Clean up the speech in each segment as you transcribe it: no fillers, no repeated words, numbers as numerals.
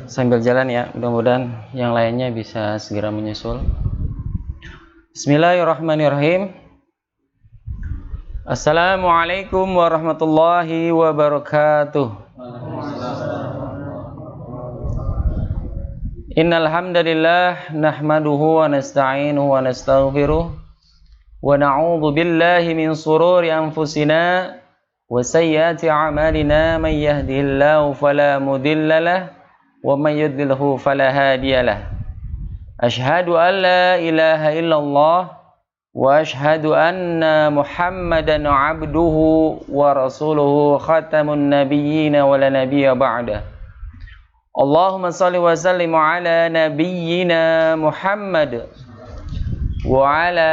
sambil jalan ya, mudah-mudahan yang lainnya bisa segera menyusul. Bismillahirrahmanirrahim. Assalamualaikum warahmatullahi wabarakatuh. Innal hamdalillah nahmaduhu wa nasta'inuhu wa nastaghfiruh wa na'udzu billahi min shururi anfusina wa sayyiati a'malina may yahdihillahu fala mudilla lahu wa may yudlilhu fala hadiyalah. Asyhadu an la ilaha illallah wa asyhadu anna Muhammadan 'abduhu wa rasuluhu khatamun nabiyyin wa la nabiyya ba'dah. Allahumma shalli wa sallim ala nabiyyina Muhammad wa ala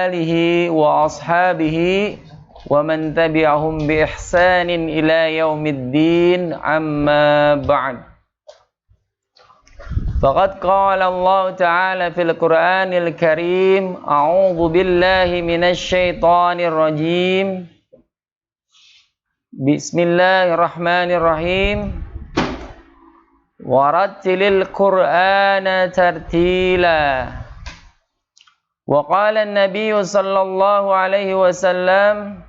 alihi wa ashabihi wa man tabi'ahum bi ihsanin ila yaumiddin, amma ba'd. Faqad qala Allah Ta'ala fil Qur'anil Karim, a'udzu billahi minasy syaithanir rajim. Bismillahirrahmanirrahim. Warattilil Qur'ana tartila. Wa qala an-nabiy sallallahu alaihi wasallam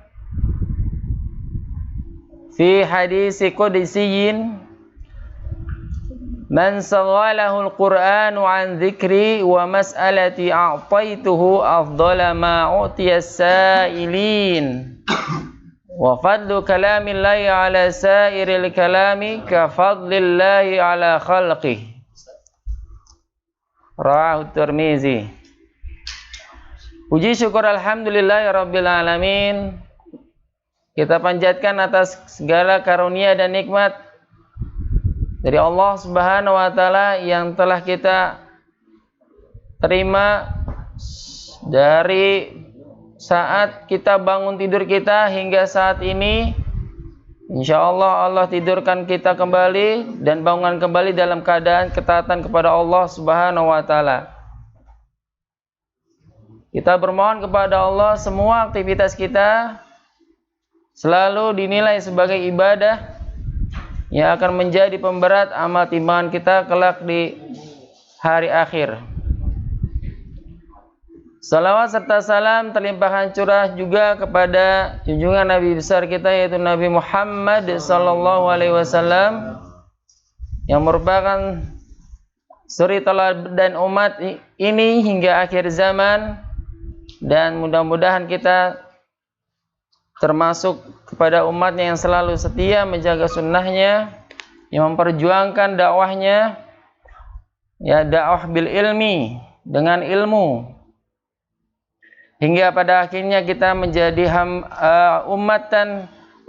fi hadits qudsiyin, man saghalahu al-Qur'anu an dzikri wa mas'alati a'taituhu afdala ma u'tiya as-sa'ilin wa fadlu kalamillahi ala sa'iril kalami ka fadlillahi ala khalqihi. Rawahu Tirmizi. Puji syukur alhamdulillahi rabbil alamin. Kita panjatkan atas segala karunia dan nikmat dari Allah Subhanahu wa Ta'ala yang telah kita terima dari saat kita bangun tidur kita hingga saat ini. Insyaallah Allah tidurkan kita kembali dan bangunkan kembali dalam keadaan ketaatan kepada Allah Subhanahu wa Ta'ala. Kita bermohon kepada Allah semua aktivitas kita selalu dinilai sebagai ibadah yang akan menjadi pemberat amal timbangan kita kelak di hari akhir. Salawat serta salam terlimpahkan curah juga kepada junjungan Nabi besar kita, yaitu Nabi Muhammad sallallahu alaihi wasallam, yang merupakan suri teladan umat ini hingga akhir zaman, dan mudah-mudahan kita termasuk kepada umatnya yang selalu setia menjaga sunnahnya, yang memperjuangkan dakwahnya, ya, dakwah bil ilmi, dengan ilmu, hingga pada akhirnya kita menjadi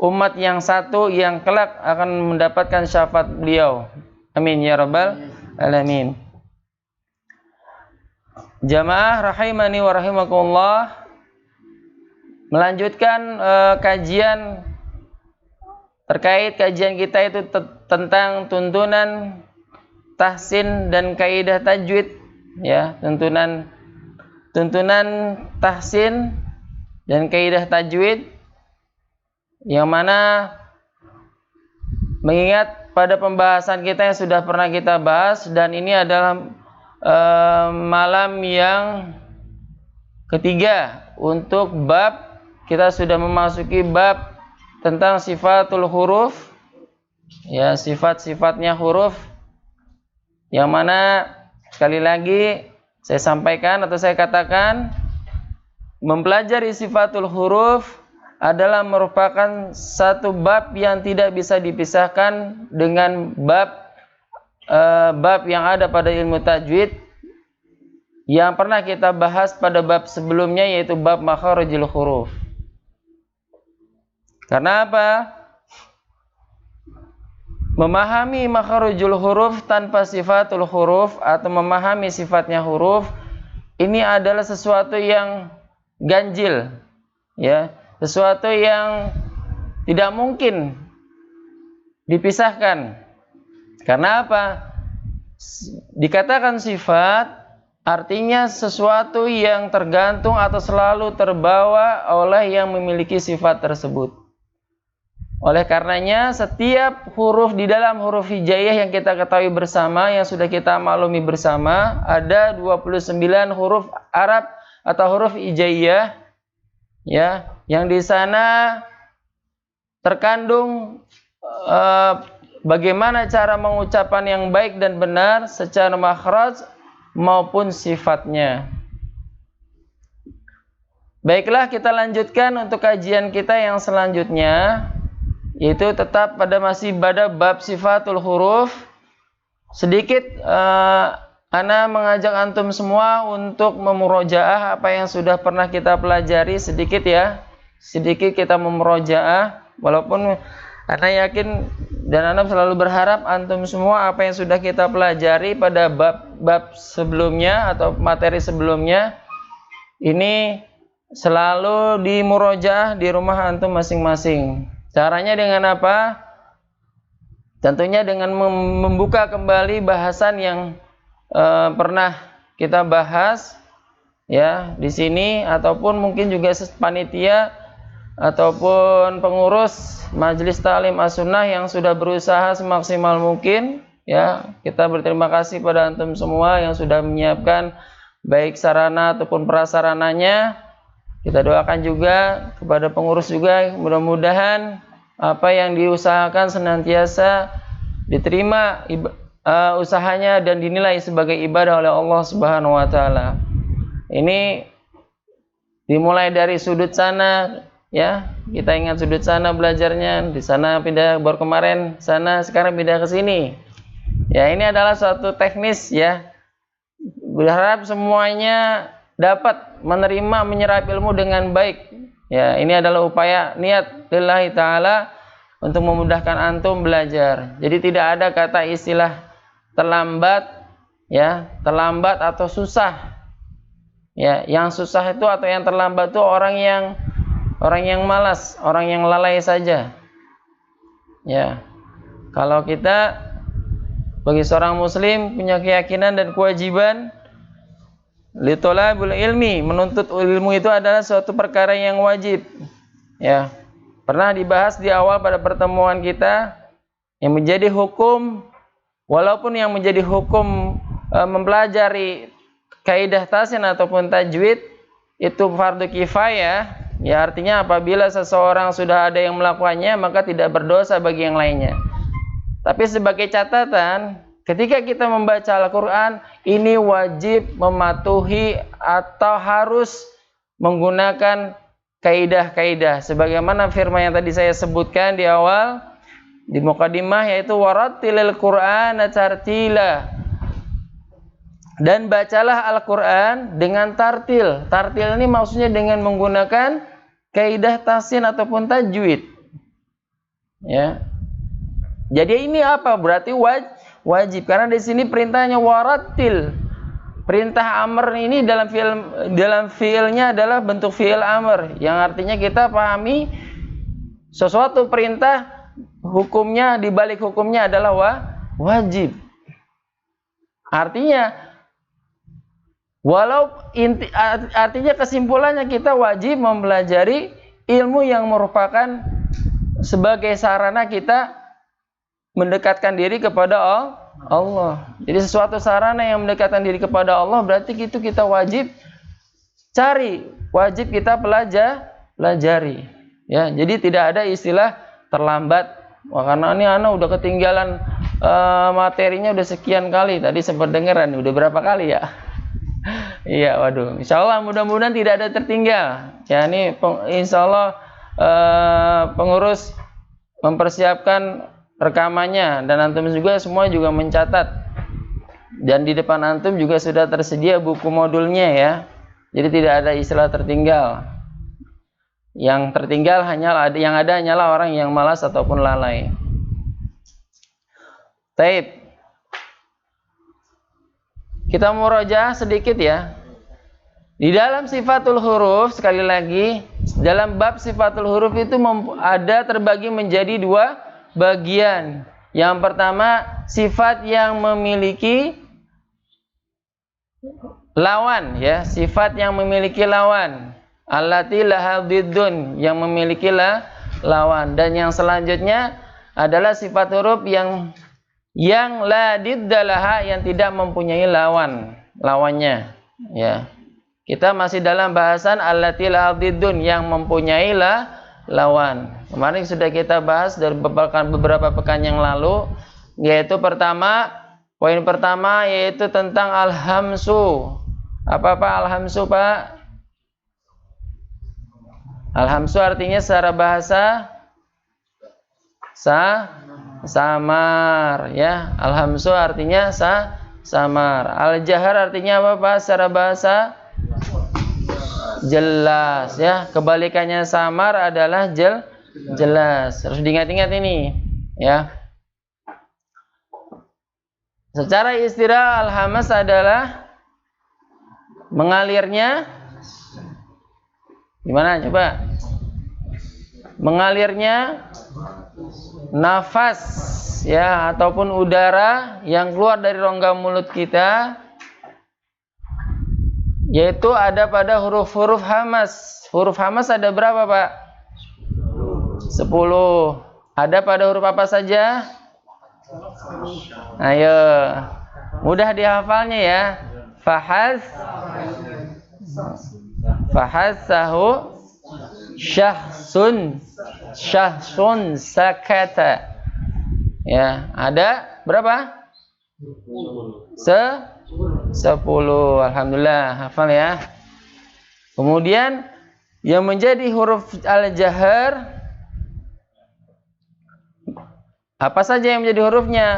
umat yang satu yang kelak akan mendapatkan syafaat beliau. Amin ya rabbal alamin. Jamaah rahimani wa rahimakumullah, melanjutkan kajian terkait kajian kita itu tentang tuntunan tahsin dan kaidah tajwid, ya, tuntunan tahsin dan kaidah tajwid, yang mana mengingat pada pembahasan kita yang sudah pernah kita bahas, dan ini adalah malam yang ketiga untuk bab. Kita sudah memasuki bab tentang sifatul huruf, ya, sifat-sifatnya huruf, yang mana sekali lagi saya sampaikan atau saya katakan, mempelajari sifatul huruf adalah merupakan satu bab yang tidak bisa dipisahkan dengan bab yang ada pada ilmu tajwid yang pernah kita bahas pada bab sebelumnya, yaitu bab makharijul huruf. Karena apa? Memahami makharijul huruf tanpa sifatul huruf, atau memahami sifatnya huruf, ini adalah sesuatu yang ganjil, ya, sesuatu yang tidak mungkin dipisahkan. Karena apa? Dikatakan sifat artinya sesuatu yang tergantung atau selalu terbawa oleh yang memiliki sifat tersebut. Oleh karenanya setiap huruf di dalam huruf hijaiyah yang kita ketahui bersama, yang sudah kita maklumi bersama, ada 29 huruf Arab atau huruf hijaiyah, ya, yang di sana terkandung bagaimana cara mengucapkan yang baik dan benar secara makhraj maupun sifatnya. Baiklah, kita lanjutkan untuk kajian kita yang selanjutnya, yaitu tetap masih pada bab sifatul huruf. Sedikit ana mengajak antum semua untuk memurojaah apa yang sudah pernah kita pelajari sedikit ya. Sedikit kita memurojaah, walaupun ana yakin dan ana selalu berharap antum semua apa yang sudah kita pelajari pada bab sebelumnya atau materi sebelumnya ini selalu dimurojaah di rumah antum masing-masing. Caranya dengan apa? Tentunya dengan membuka kembali bahasan yang pernah kita bahas ya di sini, ataupun mungkin juga panitia ataupun pengurus Majelis Ta'lim As-Sunnah yang sudah berusaha semaksimal mungkin ya. Kita berterima kasih pada antum semua yang sudah menyiapkan baik sarana ataupun prasarananya. Kita doakan juga kepada pengurus juga, mudah-mudahan apa yang diusahakan senantiasa diterima usahanya dan dinilai sebagai ibadah oleh Allah Subhanahu wa taala. Ini dimulai dari sudut sana ya. Kita ingat sudut sana belajarnya, di sana pindah baru kemarin sana, sekarang pindah ke sini. Ya, ini adalah suatu teknis ya. Berharap semuanya dapat menerima, menyerap ilmu dengan baik. Ya, ini adalah upaya niat lillahi ta'ala untuk memudahkan antum belajar. Jadi tidak ada kata istilah terlambat ya, terlambat atau susah. Ya, yang susah itu atau yang terlambat itu orang yang malas, orang yang lalai saja. Ya. Kalau kita bagi seorang muslim punya keyakinan dan kewajiban litolabul ilmi, menuntut ilmu itu adalah suatu perkara yang wajib. Ya, pernah dibahas di awal pada pertemuan kita yang menjadi hukum, walaupun yang menjadi hukum mempelajari kaidah tasyin ataupun tajwid itu fardu kifayah. Ya, artinya apabila seseorang sudah ada yang melakukannya maka tidak berdosa bagi yang lainnya. Tapi sebagai catatan, ketika kita membaca Al-Quran, ini wajib mematuhi atau harus menggunakan kaidah-kaidah. Sebagaimana firman yang tadi saya sebutkan di awal, di mukadimah, yaitu warattilil Qur'ana tartila. Dan bacalah Al-Quran dengan tartil. Tartil ini maksudnya dengan menggunakan kaidah tasyin ataupun tajwid. Ya. Jadi ini apa? Berarti wajib, karena di sini perintahnya warattil. Perintah amr ini dalam fiilnya adalah bentuk fiil amr, yang artinya kita pahami sesuatu perintah hukumnya, di balik hukumnya adalah wajib. Artinya artinya kesimpulannya kita wajib mempelajari ilmu yang merupakan sebagai sarana kita mendekatkan diri kepada Allah. Jadi sesuatu sarana yang mendekatkan diri kepada Allah, berarti itu kita wajib cari, wajib kita pelajari. Ya, jadi tidak ada istilah terlambat. Wah, karena ini anak udah ketinggalan materinya udah sekian kali. Tadi sempat dengeran, udah berapa kali ya? Iya, waduh. Insya Allah mudah-mudahan tidak ada tertinggal. Ya, ini insya Allah pengurus mempersiapkan rekamannya, dan antum juga semua juga mencatat, dan di depan antum juga sudah tersedia buku modulnya ya. Jadi tidak ada istilah tertinggal. Yang tertinggal yang ada hanyalah orang yang malas ataupun lalai. Taib. Kita murojaah sedikit ya. Di dalam sifatul huruf, sekali lagi, dalam bab sifatul huruf itu ada terbagi menjadi dua bagian. Yang pertama, sifat yang memiliki lawan ya, sifat yang memiliki lawan. Allati laha diddun, yang memiliki lawan. Dan yang selanjutnya adalah sifat huruf yang la diddalaha, yang tidak mempunyai lawannya. Ya. Kita masih dalam bahasan allati la diddun, yang mempunyai lawan. Kemarin sudah kita bahas dari beberapa pekan yang lalu, yaitu poin pertama yaitu tentang al-hamsu. Apa al-hamsu, Pak? Al-hamsu artinya secara bahasa samar, ya. Al-hamsu artinya samar. Al-jahar artinya apa, Pak? Secara bahasa jelas, ya. Kebalikannya samar adalah jelas. Harus diingat-ingat ini, ya. Secara istilah al-hamas adalah mengalirnya, gimana coba? Mengalirnya nafas, ya, ataupun udara yang keluar dari rongga mulut kita, yaitu ada pada huruf-huruf hamas. Huruf hamas ada berapa, Pak? 10. Ada pada huruf apa saja? Ayo, mudah dihafalnya ya. Fahassahu syahsun sakata. Ya, ada berapa? 10. Alhamdulillah, hafal ya. Kemudian yang menjadi huruf al-jahar, apa saja yang menjadi hurufnya?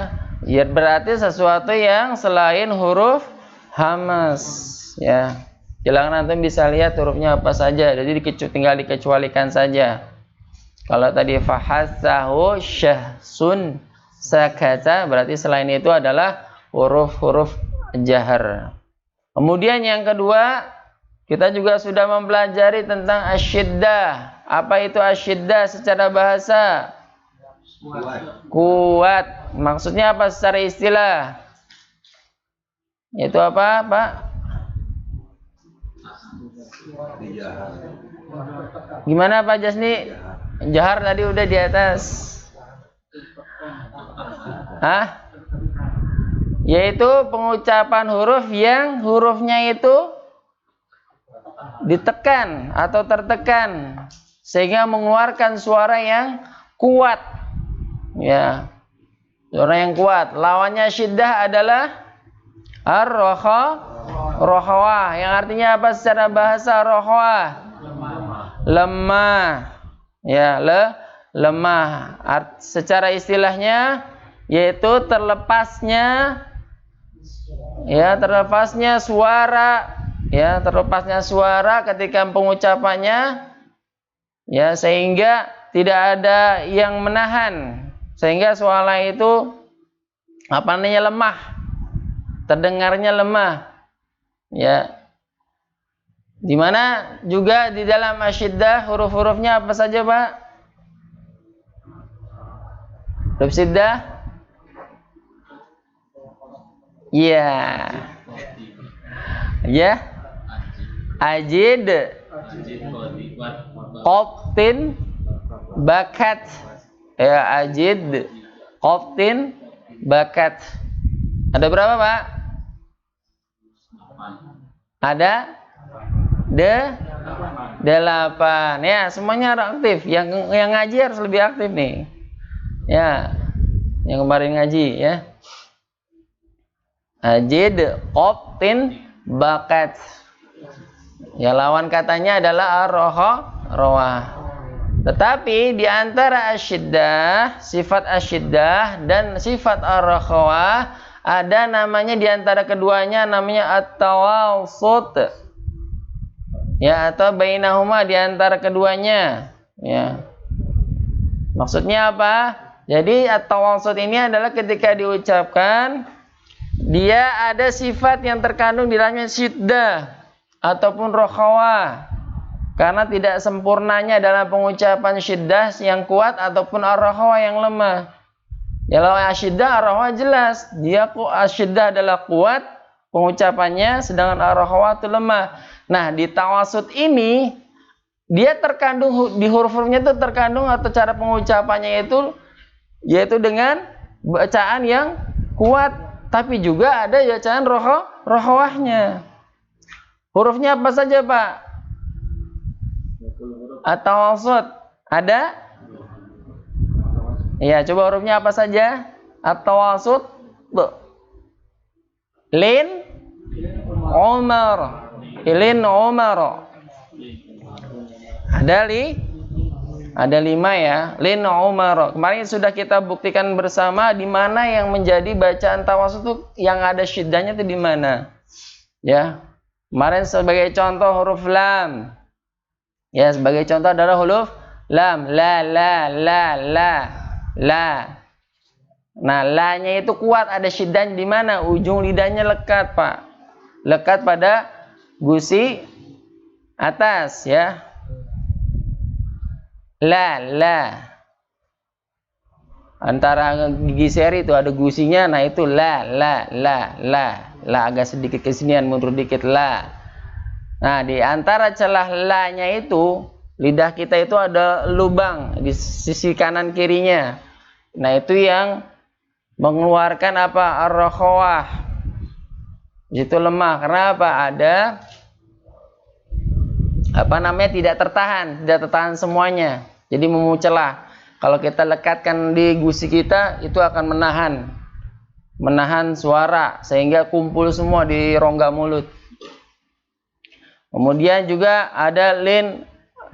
Ya, berarti sesuatu yang selain huruf hamas, ya. Jangan nanti bisa lihat hurufnya apa saja. Jadi tinggal dikecualikan saja. Kalau tadi fahassahu syahsun sakata, berarti selain itu adalah huruf-huruf jahar. Kemudian yang kedua, kita juga sudah mempelajari tentang asyiddah. Apa itu asyiddah secara bahasa? Kuat. Maksudnya apa secara istilah? Itu apa, Pak? Gimana Pak Jasni? Jahar tadi udah di atas. Hah? Yaitu pengucapan huruf yang hurufnya itu ditekan atau tertekan sehingga mengeluarkan suara yang kuat. Ya, suara yang kuat. Lawannya syiddah adalah ar-rokhawah, yang artinya apa secara bahasa rokhawah? Lemah. Ya, lemah. Secara istilahnya yaitu terlepasnya suara, ya, terlepasnya suara ketika pengucapannya, ya, sehingga tidak ada yang menahan. Sehingga suara itu lemah, terdengarnya lemah, ya. Dimana juga di dalam asyiddah huruf-hurufnya apa saja, Pak? Huruf syiddah? Iya. Ya. Ajid, qaftin, bakat. Ya, ajid, qaftin, bakat. Ada berapa, Pak? Ada 8. Ya, semuanya aktif. Yang ngaji harus lebih aktif nih. Ya, yang kemarin ngaji, ya. Ajid, qaftin, bakat. Ya, lawan katanya adalah ar-rokhawah. Tetapi di antara asyiddah, sifat asyiddah dan sifat ar-rokhawah, ada namanya di antara keduanya namanya at-tawasut. Ya, atau bainahuma, di antara keduanya, ya. Maksudnya apa? Jadi at-tawasut ini adalah ketika diucapkan dia ada sifat yang terkandung di dalamnya syiddah ataupun rokhawah. Karena tidak sempurnanya dalam pengucapan syiddah yang kuat ataupun ar-rokhawah yang lemah. Ya, kalau asyiddah, ar-rokhawah jelas. Dia asyiddah adalah kuat pengucapannya, sedangkan ar-rokhawah itu lemah. Nah, di tawasut ini dia terkandung di huruf-hurufnya itu terkandung atau cara pengucapannya itu yaitu dengan bacaan yang kuat, tapi juga ada bacaan rohawahnya. Hurufnya apa saja, Pak? Atau wasat ada? Iya, coba hurufnya apa saja? Atau wasat? Lin Umar. Lin Umar. Ada 5 ya. Lin Umar. Kemarin sudah kita buktikan bersama di mana yang menjadi bacaan tawassul itu yang ada syiddahnya itu di mana. Ya. Kemarin sebagai contoh huruf lam. Ya, sebagai contoh adalah huruf lam, la. Nah, la-nya itu kuat, ada syiddahnya di mana? Ujung lidahnya lekat, Pak. Lekat pada gusi atas ya. La. Antara gigi seri itu ada gusinya, nah itu la. Agak sedikit kesinian, mundur dikit la. Nah, di antara celah la-nya itu, lidah kita itu ada lubang di sisi kanan kirinya. Nah, itu yang mengeluarkan apa? Ar-rakhawah. Itu lemah. Kenapa? Ada tidak tertahan semuanya. Jadi memucelah. Kalau kita lekatkan di gusi kita, itu akan menahan suara sehingga kumpul semua di rongga mulut. Kemudian juga ada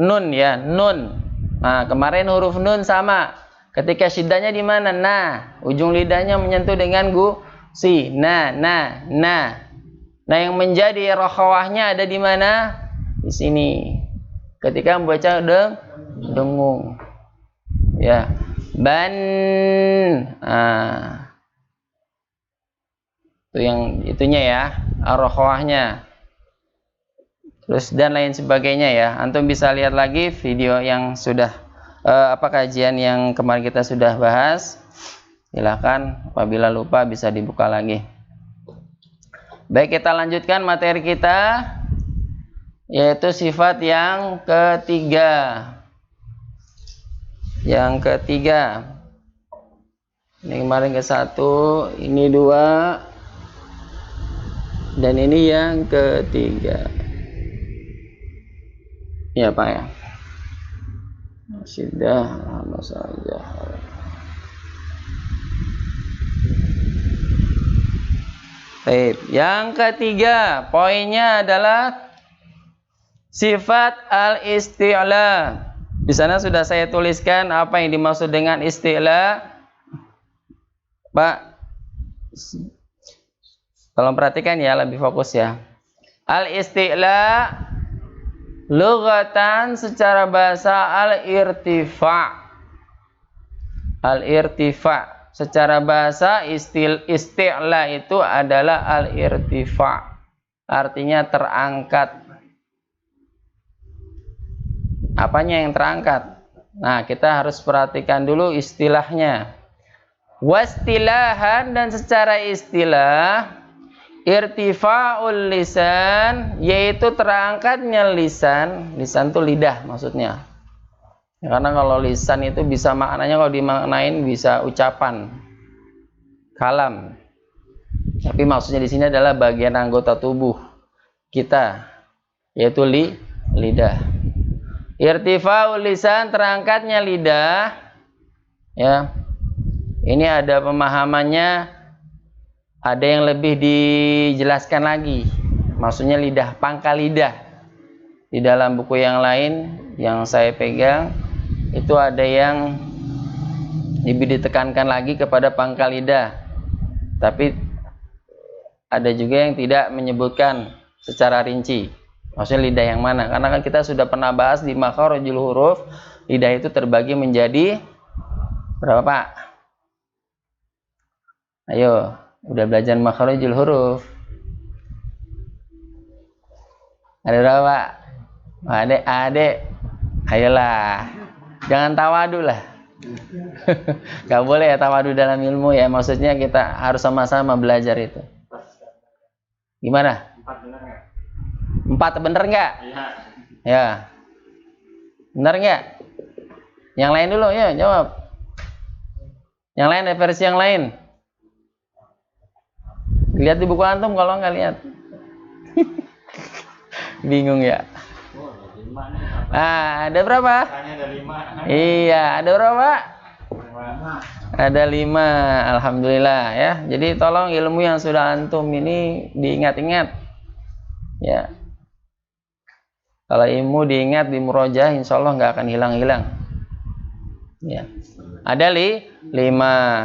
nun ya, nun. Nah, kemarin huruf nun sama. Ketika syiddahnya di mana? Nah, ujung lidahnya menyentuh dengan gusi. Nah. Nah, yang menjadi rakhawahnya ada di mana? Di sini. Ketika membaca dengung. Ya. Ban. Nah. Itu yang itunya ya, rakhawahnya. Terus dan lain sebagainya ya. Antum bisa lihat lagi video yang sudah kajian yang kemarin kita sudah bahas. Silakan, apabila lupa bisa dibuka lagi. Baik, kita lanjutkan materi kita, yaitu sifat yang ketiga. Ini kemarin ke 1, ini 2, dan ini yang ketiga. Ya, Pak ya. Sudah lama saja. Baik, yang ketiga poinnya adalah sifat al-isti'la. Di sana sudah saya tuliskan apa yang dimaksud dengan isti'la. Pak, tolong perhatikan ya, lebih fokus ya. Al-isti'la lughatan secara bahasa al-irtifa. Al-irtifa secara bahasa isti'la itu adalah al-irtifa. Artinya terangkat. Apanya yang terangkat? Nah, kita harus perhatikan dulu istilahnya. Wastilahan, dan secara istilah irtifa'ul lisan, yaitu terangkatnya lisan. Lisan itu lidah maksudnya. Karena kalau lisan itu bisa maknanya, kalau dimaknain bisa ucapan, kalam. Tapi maksudnya di sini adalah bagian anggota tubuh kita, yaitu lidah. Irtifa'ul lisan, terangkatnya lidah. Ya. Ini ada pemahamannya. Ada yang lebih dijelaskan lagi, maksudnya lidah, pangkal lidah. Di dalam buku yang lain yang saya pegang itu ada yang lebih ditekankan lagi kepada pangkal lidah, tapi ada juga yang tidak menyebutkan secara rinci maksudnya lidah yang mana. Karena kan kita sudah pernah bahas di makharijul huruf, lidah itu terbagi menjadi berapa, Pak? Ayo, udah belajar makharijul huruf. Ada berapa, Pak? Adek. Ayolah. Jangan tawadu lah. Gak boleh ya tawadu dalam ilmu ya. Maksudnya kita harus sama-sama belajar itu. Gimana? 4 bener nggak? 4 bener nggak? Ya. Benar nggak? Yang lain dulu, ya jawab. Yang lain, ada versi yang lain. Lihat di buku antum kalau nggak lihat. Bingung ya? Ada berapa? Iya, ada berapa? Ada 5. Alhamdulillah ya. Jadi tolong ilmu yang sudah antum ini diingat-ingat. Ya. Kalau ilmu diingat, di murojaah, insya Allah nggak akan hilang-hilang. Ya. Ada 5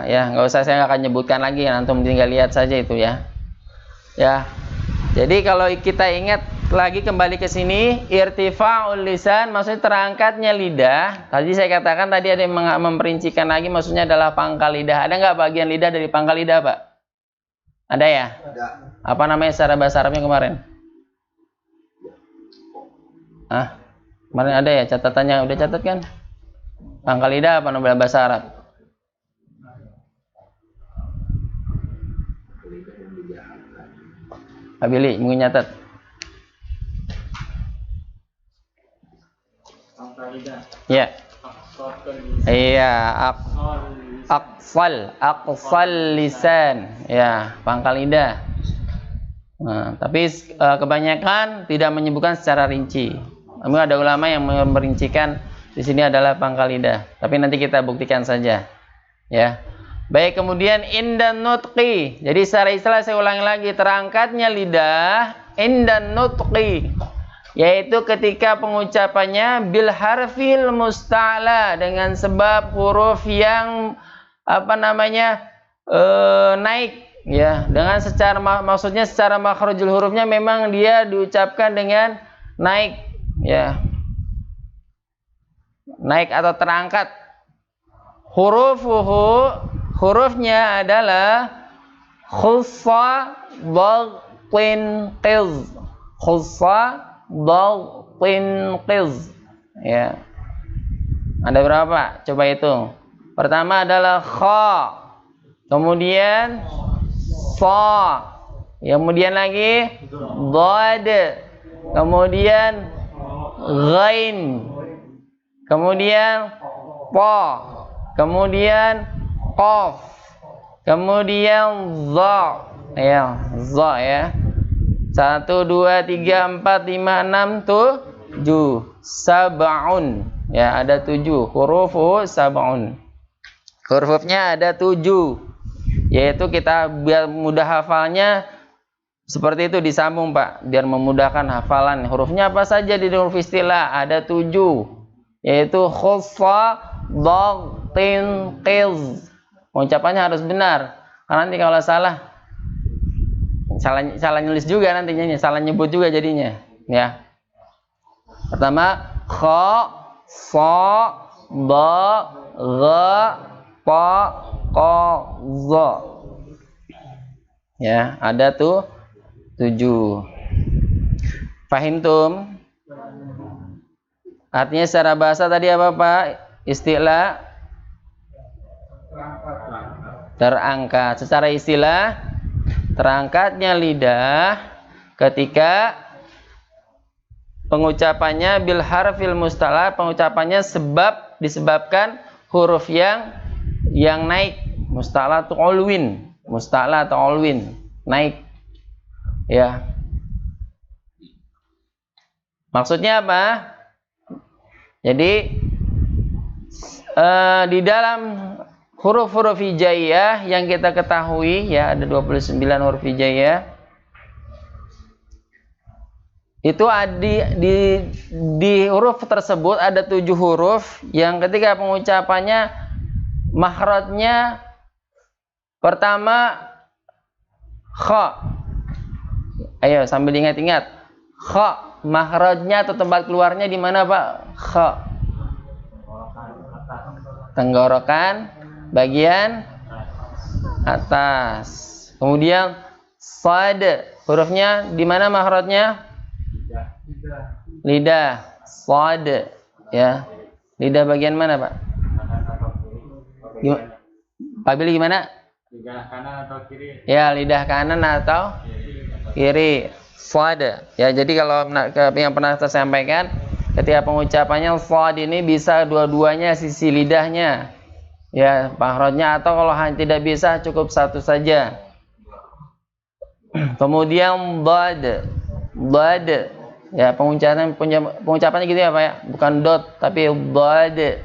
ya, nggak usah, saya nggak akan nyebutkan lagi, antum tinggal lihat saja itu ya. Ya. Jadi kalau kita ingat lagi kembali ke sini, irtifa'ul lisan maksudnya terangkatnya lidah. Tadi saya katakan tadi ada yang memperincikan lagi, maksudnya adalah pangkal lidah. Ada nggak bagian lidah dari pangkal lidah, Pak? Ada ya? Ada. Apa namanya secara bahasa Arabnya kemarin? Kemarin ada ya catatannya, udah catat kan? Pangkal lidah apa nama bahasa Arab? Pak Billy, mungkin nyatat. Ya. Iya, aqsal lisan. Ya, pangkal lidah. Nah, tapi kebanyakan tidak menyebutkan secara rinci. Namun ada ulama yang merincikan di sini adalah pangkal lidah. Tapi nanti kita buktikan saja. Ya. Baik, kemudian indan nutqi. Jadi secara istilah saya ulangi lagi, terangkatnya lidah indan nutqi, yaitu ketika pengucapannya bil harfil musta'la, dengan sebab huruf yang naik ya, dengan secara maksudnya secara makhrajul hurufnya memang dia diucapkan dengan naik ya. Naik atau terangkat. Hurufnya adalah khussa dhalqin qiz. Khussa dhalqin qiz. Ya. Ada berapa? Coba hitung. Pertama adalah kha. Kemudian sa. Kemudian lagi dhad. Kemudian ghain. Kemudian pa. Kemudian qaf, kemudian za, ya, za ya. 1, 2, 3, 4, 5, 6, 7, sab'un. Ya, ada 7 huruf sab'un. Hurufnya ada 7. Yaitu kita biar mudah hafalnya seperti itu disambung, Pak, biar memudahkan hafalan. Hurufnya apa saja di huruf istilah? Ada 7. Yaitu khussa, dhalqin, qiz. Pengucapannya harus benar. Karena nanti kalau salah nulis juga nantinya, salah nyebut juga jadinya. Ya. Pertama kha, sa, dha, gha, pa, qa, za. Ya, ada tuh 7. Fahimtum? Artinya secara bahasa tadi apa, Pak? Istilah terangkat. Secara istilah terangkatnya lidah ketika pengucapannya bil harfil musta'la, pengucapannya disebabkan huruf yang naik, musta'la atau ulwin, naik. Ya. Maksudnya apa? Jadi di dalam huruf-huruf hijaiyah yang kita ketahui ya, ada 29 huruf hijaiyah. Itu di huruf tersebut ada 7 huruf yang ketika pengucapannya makhrajnya pertama kha. Ayo sambil ingat-ingat. Kha, makhrajnya atau tempat keluarnya di mana, Pak? Kha. Tenggorokan bagian atas. Kemudian sad, hurufnya di mana makhrajnya? Lidah. Sad, ya. Lidah bagian mana, Pak? Pak Billy gimana? Lidah kanan atau kiri? Ya, lidah kanan atau kiri. Sad. Ya, jadi kalau yang pernah saya sampaikan, ketika pengucapannya shad ini bisa dua-duanya sisi lidahnya, ya, makhrajnya, atau kalau tidak bisa cukup satu saja. Kemudian dad, ya, pengucapannya gitu ya Pak ya, bukan dot tapi dad,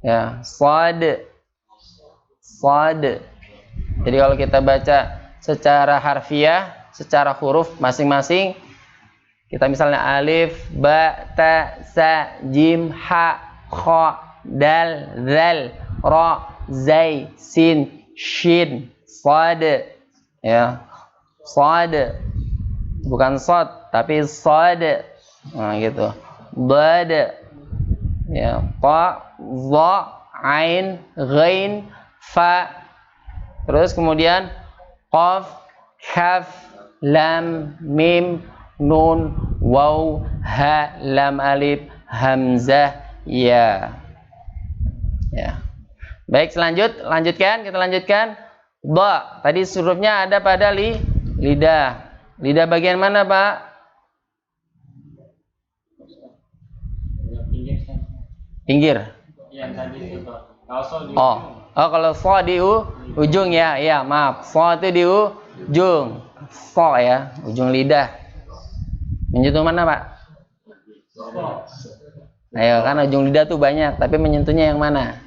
ya, shad. Jadi kalau kita baca secara harfiah, secara huruf masing-masing, kita misalnya alif, ba, ta, sa, jim, ha, kha, dal, zal, ra, zai, sin, shin, sad, ya, sad, bukan sad tapi sad, nah gitu, bad, ya, ta, za, ain, ghain, fa, terus kemudian qaf, kaf, lam, mim, nun, waw, ha, lam, alif, hamzah, ya. Ya. Baik, lanjutkan, kita lanjutkan. Ba, tadi hurufnya ada pada lidah. Lidah bagian mana, Pak? Pinggir. Kalau so di ujung ya. Ya, maaf. So itu di ujung. So ya, ujung lidah. Menyentuh mana, Pak? Ayo, kan ujung lidah tuh banyak, tapi menyentuhnya yang mana?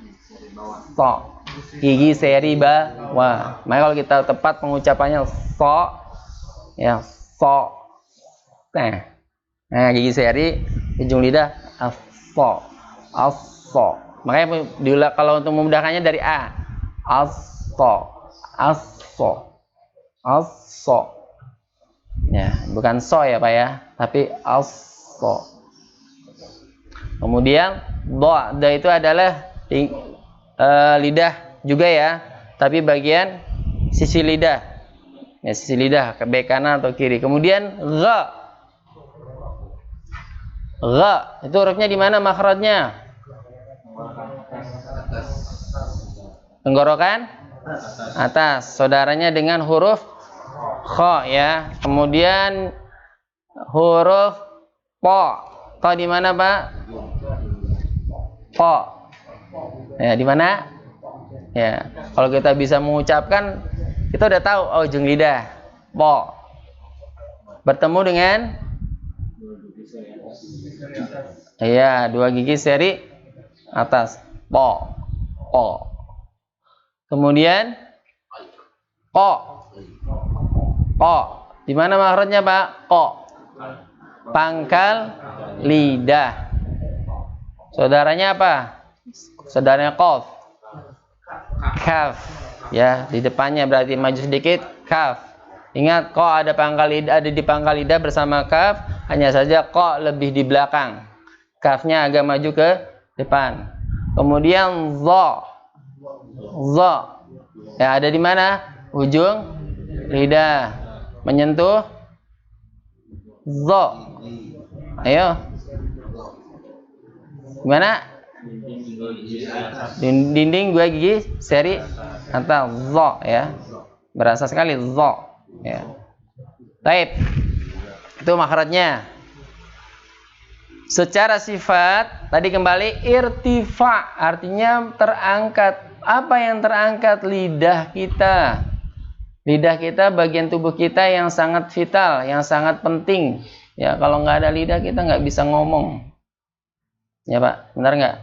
So. Gigi seri bawah. Maka kalau kita tepat pengucapannya so, ya, so. Nah, gigi seri ujung lidah so. So. Makanya kalau untuk memudahkannya dari a. So. Ya, bukan so ya Pak ya, tapi so. Kemudian da itu adalah lidah juga ya, tapi bagian sisi lidah. Ya, sisi lidah ke baik kanan atau kiri. Kemudian gha itu hurufnya di mana makhrajnya? Tenggorokan atas, saudaranya dengan huruf kha ya. Kemudian huruf po. Po di mana, Pak? Po. Ya, di mana? Ya, kalau kita bisa mengucapkan, kita udah tahu ujung lidah. Po. Bertemu dengan iya, dua gigi seri atas. Po. Kemudian ko. Di mana makhrajnya, Pak? Ko. Pangkal lidah. Saudaranya apa? Saudaranya qaf. Kaf. Ya, di depannya berarti maju sedikit, kaf. Ingat, ko ada di pangkal lidah bersama kaf, hanya saja ko lebih di belakang. Kafnya agak maju ke depan. Kemudian zo. Ya, ada di mana? Ujung lidah. Menyentuh zo. Ayo. Gimana? Dinding dua gigi seri atau zo ya. Berasa sekali zo ya. Baik. Itu makhrajnya. Secara sifat tadi kembali irtifa, artinya terangkat. Apa yang terangkat? Lidah kita. Lidah kita bagian tubuh kita yang sangat vital, yang sangat penting. Ya, kalau nggak ada lidah kita nggak bisa ngomong. Ya Pak, benar nggak?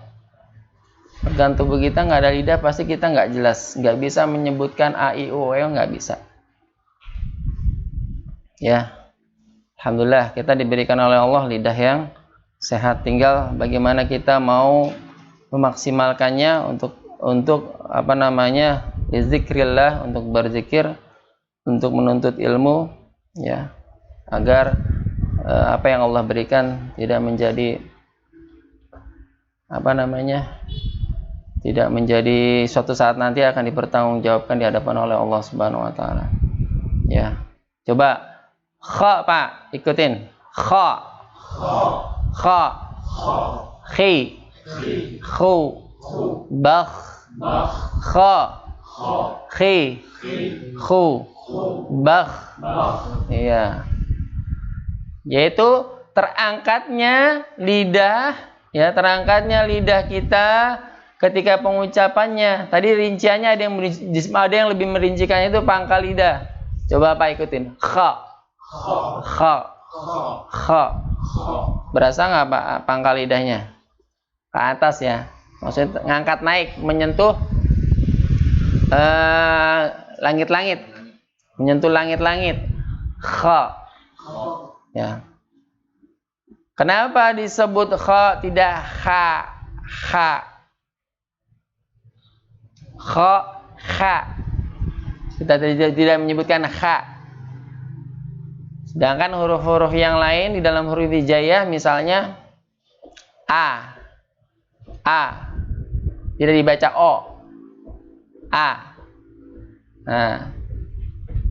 Bagian tubuh kita nggak ada lidah pasti kita nggak jelas, nggak bisa menyebutkan a i u e, nggak bisa. Ya, alhamdulillah kita diberikan oleh Allah lidah yang sehat. Tinggal bagaimana kita mau memaksimalkannya untuk apa namanya, zikrillah, untuk berzikir, untuk menuntut ilmu, ya, agar apa yang Allah berikan tidak menjadi apa namanya, tidak menjadi suatu saat nanti akan dipertanggungjawabkan di hadapan oleh Allah Subhanahu wa taala. Ya. Coba kha, Pak, ikutin. Kha. Khi. Khu. Bakh. Kha. Khi. Khu. Bakh. Iya. Yaitu terangkatnya lidah, ya, terangkatnya lidah kita ketika pengucapannya. Tadi rinciannya ada yang lebih merincikannya itu pangkal lidah. Coba Pak ikutin. Kha, kha, kha. Berasa nggak Pak pangkal lidahnya? Ke atas ya. Maksudnya ngangkat naik, menyentuh langit-langit, menyentuh langit-langit. Kha. Ya. Kenapa disebut kha tidak kha? Kha. Kha, kha. Kita tidak menyebutkan kha. Sedangkan huruf-huruf yang lain di dalam huruf hijaiyah misalnya a. Tidak dibaca o. A. Nah,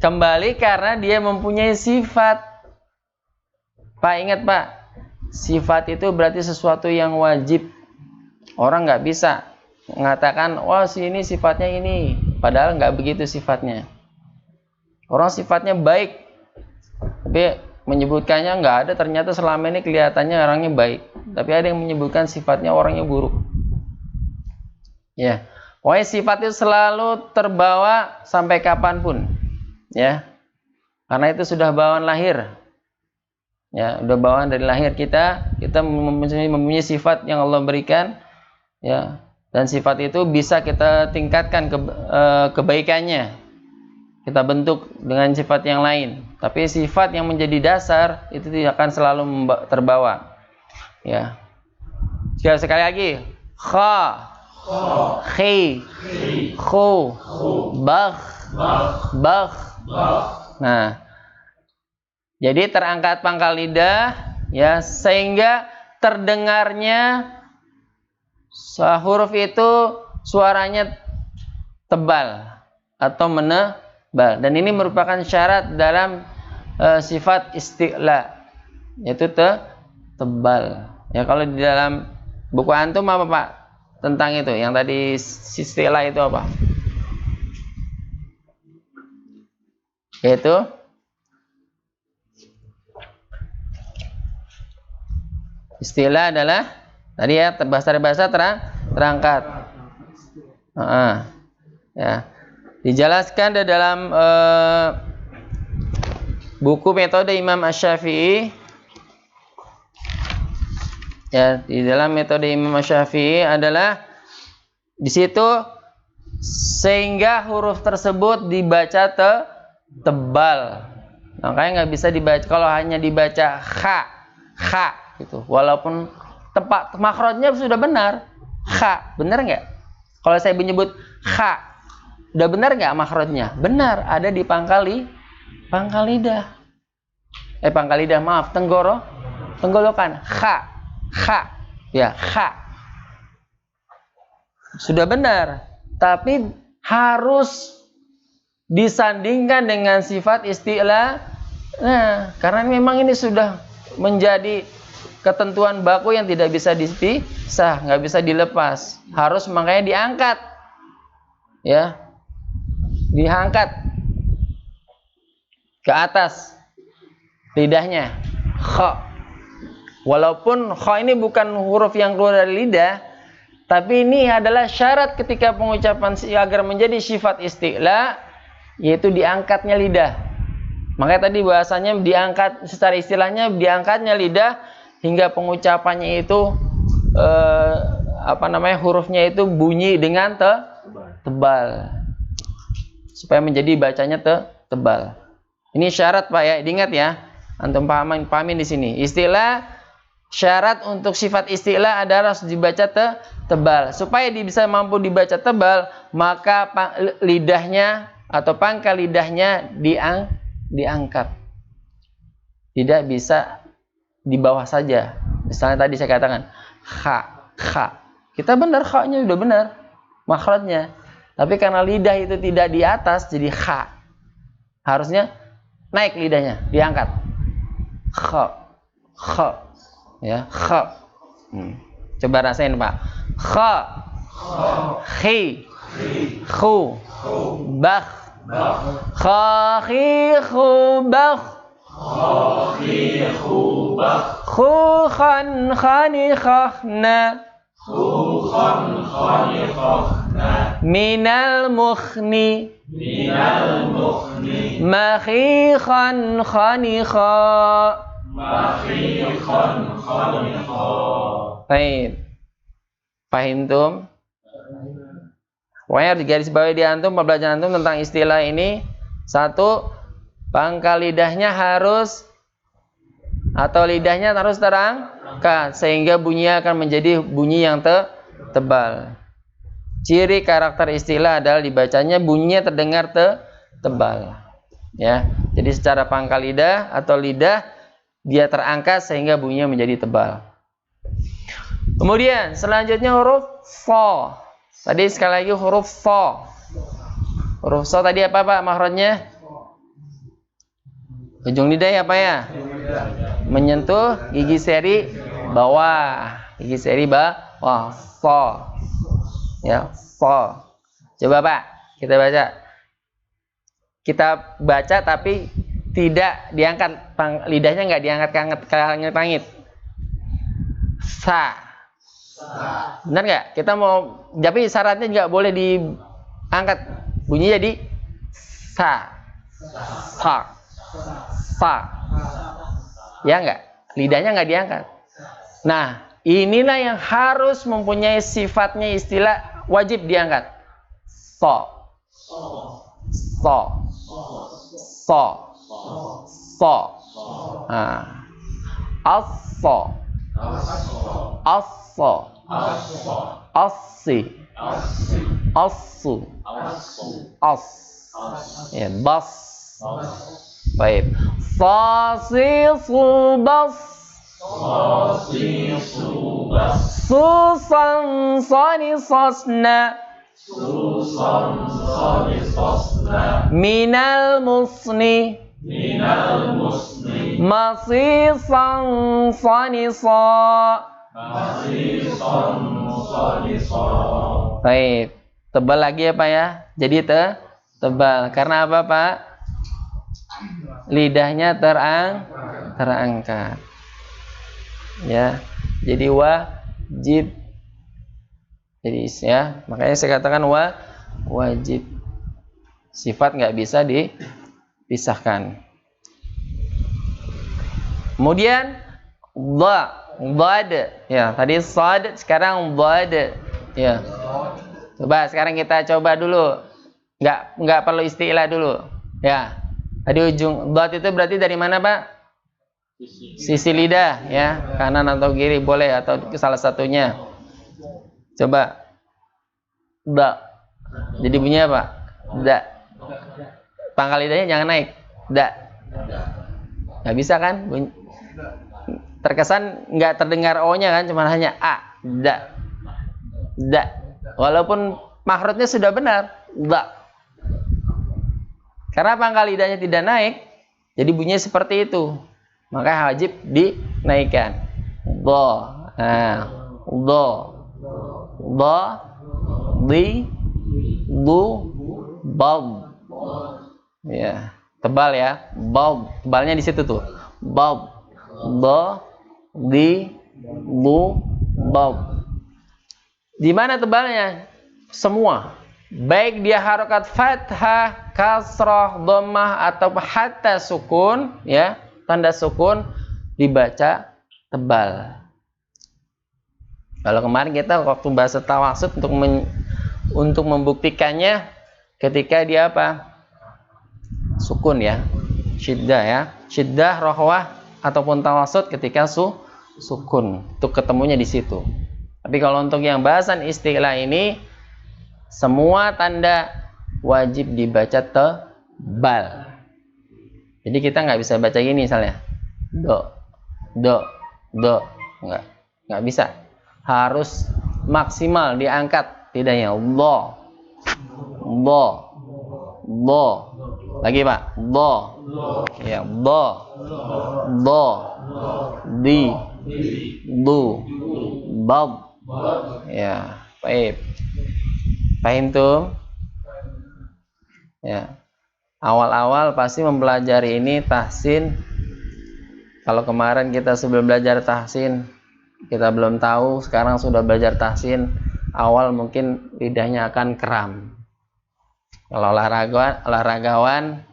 kembali karena dia mempunyai sifat. Pak, ingat Pak, sifat itu berarti sesuatu yang wajib. Orang nggak bisa mengatakan, wah ini sifatnya ini, padahal nggak begitu sifatnya. Orang sifatnya baik, tapi menyebutkannya nggak ada. Ternyata selama ini kelihatannya orangnya baik, tapi ada yang menyebutkan sifatnya orangnya buruk. Ya, pokoknya sifat itu selalu terbawa sampai kapanpun, ya, karena itu sudah bawaan lahir. Ya, udah bawaan dari lahir kita mempunyai sifat yang Allah berikan, ya, dan sifat itu bisa kita tingkatkan kebaikannya, kita bentuk dengan sifat yang lain. Tapi sifat yang menjadi dasar itu tidak akan selalu terbawa. Ya, sekali lagi, kha, khi, khu, bakh, bakh. Nah, jadi terangkat pangkal lidah, ya, sehingga terdengarnya huruf itu suaranya tebal atau menebal. Dan ini merupakan syarat dalam sifat isti'la, yaitu tebal. Ya, kalau di dalam buku antum apa Pak tentang itu? Yang tadi isti'la itu apa? Yaitu istilah adalah tadi ya, bahasa terangkat. Ya, dijelaskan di dalam buku metode Imam Asy-Syafi'i. Ya, di dalam metode Imam Asy-Syafi'i adalah di situ sehingga huruf tersebut dibaca tebal. Makanya nggak bisa dibaca kalau hanya dibaca kha gitu. Walaupun tepat makhrajnya sudah benar. Kha, benar nggak? Kalau saya menyebut kha, udah benar nggak makhrajnya? Benar, ada di pangkal lidah. Pangkal lidah, maaf, tenggorokan. Kha. Ya, kha. Sudah benar, tapi harus disandingkan dengan sifat isti'la. Nah, karena memang ini sudah menjadi ketentuan baku yang tidak bisa dipisah, nggak bisa dilepas. Harus makanya diangkat, ya, diangkat ke atas lidahnya. Kha. Walaupun kha ini bukan huruf yang keluar dari lidah, tapi ini adalah syarat ketika pengucapan agar menjadi sifat isti'la, yaitu diangkatnya lidah. Makanya tadi bahasanya diangkat, secara istilahnya diangkatnya lidah hingga pengucapannya itu hurufnya itu bunyi dengan tebal supaya menjadi bacanya tebal. Ini syarat Pak ya, diingat ya. Antum pahamin di sini. Istilah syarat untuk sifat istilah adalah harus dibaca tebal. Supaya bisa mampu dibaca tebal, maka lidahnya atau pangkal lidahnya diangkat. Tidak bisa di bawah saja. Misalnya tadi saya katakan kha. Kita benar kha-nya udah benar makhrajnya. Tapi karena lidah itu tidak di atas jadi kha. Harusnya naik lidahnya, diangkat. Kha. Ya, kha. Coba rasain Pak. Kha. Khi. Khu. Bakh. Kha, khi, khu, bakh. khukhan khanikhahna minal mukhni makhikhan khanikha. Baik. Fahimtum? Pokoknya harus digarisbawahi di antum, pembelajaran antum tentang istilah ini. Satu, pangkal lidahnya harus atau lidahnya harus terangkat sehingga bunyinya akan menjadi bunyi yang tebal. Ciri karakter istilah adalah dibacanya bunyinya terdengar tebal. Ya. Jadi secara pangkal lidah atau lidah dia terangkat sehingga bunyinya menjadi tebal. Kemudian selanjutnya huruf fa. Tadi sekali lagi huruf fa. Huruf fa tadi apa Pak makhrajnya? Ujung lidah apa ya? Menyentuh gigi seri bawah. Gigi seri bawah. Fa. Ya, fa. Coba Pak, kita baca. Kita baca tapi tidak diangkat, lidahnya nggak diangkat ke langit-langit. Sa. Benar nggak? Kita mau, tapi syaratnya nggak boleh diangkat. Bunyi jadi sa. Sa. Sa. Ya nggak? Lidahnya nggak diangkat. Nah, inilah yang harus mempunyai sifatnya istilah wajib diangkat. So. So. So. So. Nah. As-so. As-so. As-si. As-su. As. Ya, bas. Baik. Fasisu bas. Susan sani sosna. Minal musni. Masisan sanisa. Baik, tebal lagi ya Pak ya. Jadi tebal. Karena apa Pak? Lidahnya terangkat. Ya. Jadi wajib. Jadi ya, makanya saya katakan wajib. Sifat nggak bisa dipisahkan. Kemudian dhad. Ya, tadi sad, sekarang dhad. Ya. Coba sekarang kita coba dulu. Enggak perlu istilah dulu. Ya. Tadi ujung dhad itu berarti dari mana, Pak? Sisi lidah, ya. Kanan atau kiri boleh atau salah satunya. Coba. Da. Jadi bunyinya apa? Da. Pangkal lidahnya jangan naik. Da. Nggak bisa kan? Terkesan nggak terdengar O-nya kan, cuma hanya A. Da. Da. Walaupun makhrajnya sudah benar. Da. Karena pangkal lidahnya tidak naik, jadi bunyinya seperti itu. Maka wajib dinaikkan. Do. Nah. Do. Do. Di. Du. Bal. Ya. Tebal ya. Bal. Tebalnya di situ tuh. Bal. Do. Di. Du. Bal. Di mana tebalnya? Semua. Baik dia harokat fathah, kasrah, dhammah atau hatta sukun, ya, tanda sukun dibaca tebal. Kalau kemarin kita waktu bahasa tawassut untuk membuktikannya ketika dia apa? Sukun ya. Syiddah ya. Syiddah, rohwah ataupun tawassut ketika sukun. Itu ketemunya di situ. Tapi kalau untuk yang bahasan istilah ini semua tanda wajib dibaca tebal. Jadi kita nggak bisa baca gini misalnya. Do. Nggak bisa. Harus maksimal diangkat lidahnya. Do. Lagi Pak. Do. Ya, do. Di. Du. Bab. Ya, baik. Paham tuh? Ya. Awal-awal pasti mempelajari ini tahsin Kalau kemarin kita sebelum belajar tahsin, kita belum tahu, sekarang sudah belajar tahsin, awal mungkin lidahnya akan kram. Kalau olahragawan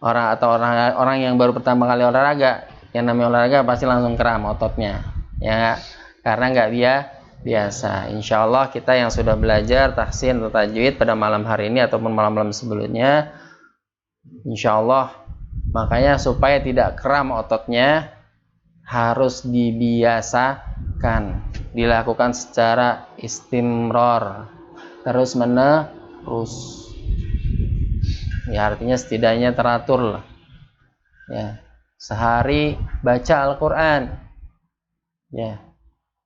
orang yang baru pertama kali olahraga, yang namanya olahraga pasti langsung kram ototnya, ya, karena nggak biasa. Insya Allah kita yang sudah belajar tahsin atau tajwid pada malam hari ini ataupun malam-malam sebelumnya, insya Allah, makanya supaya tidak kram ototnya harus dibiasakan, dilakukan secara istimror, terus menerus. Ya, artinya setidaknya teratur lah. Ya, sehari baca Al-Quran. Ya,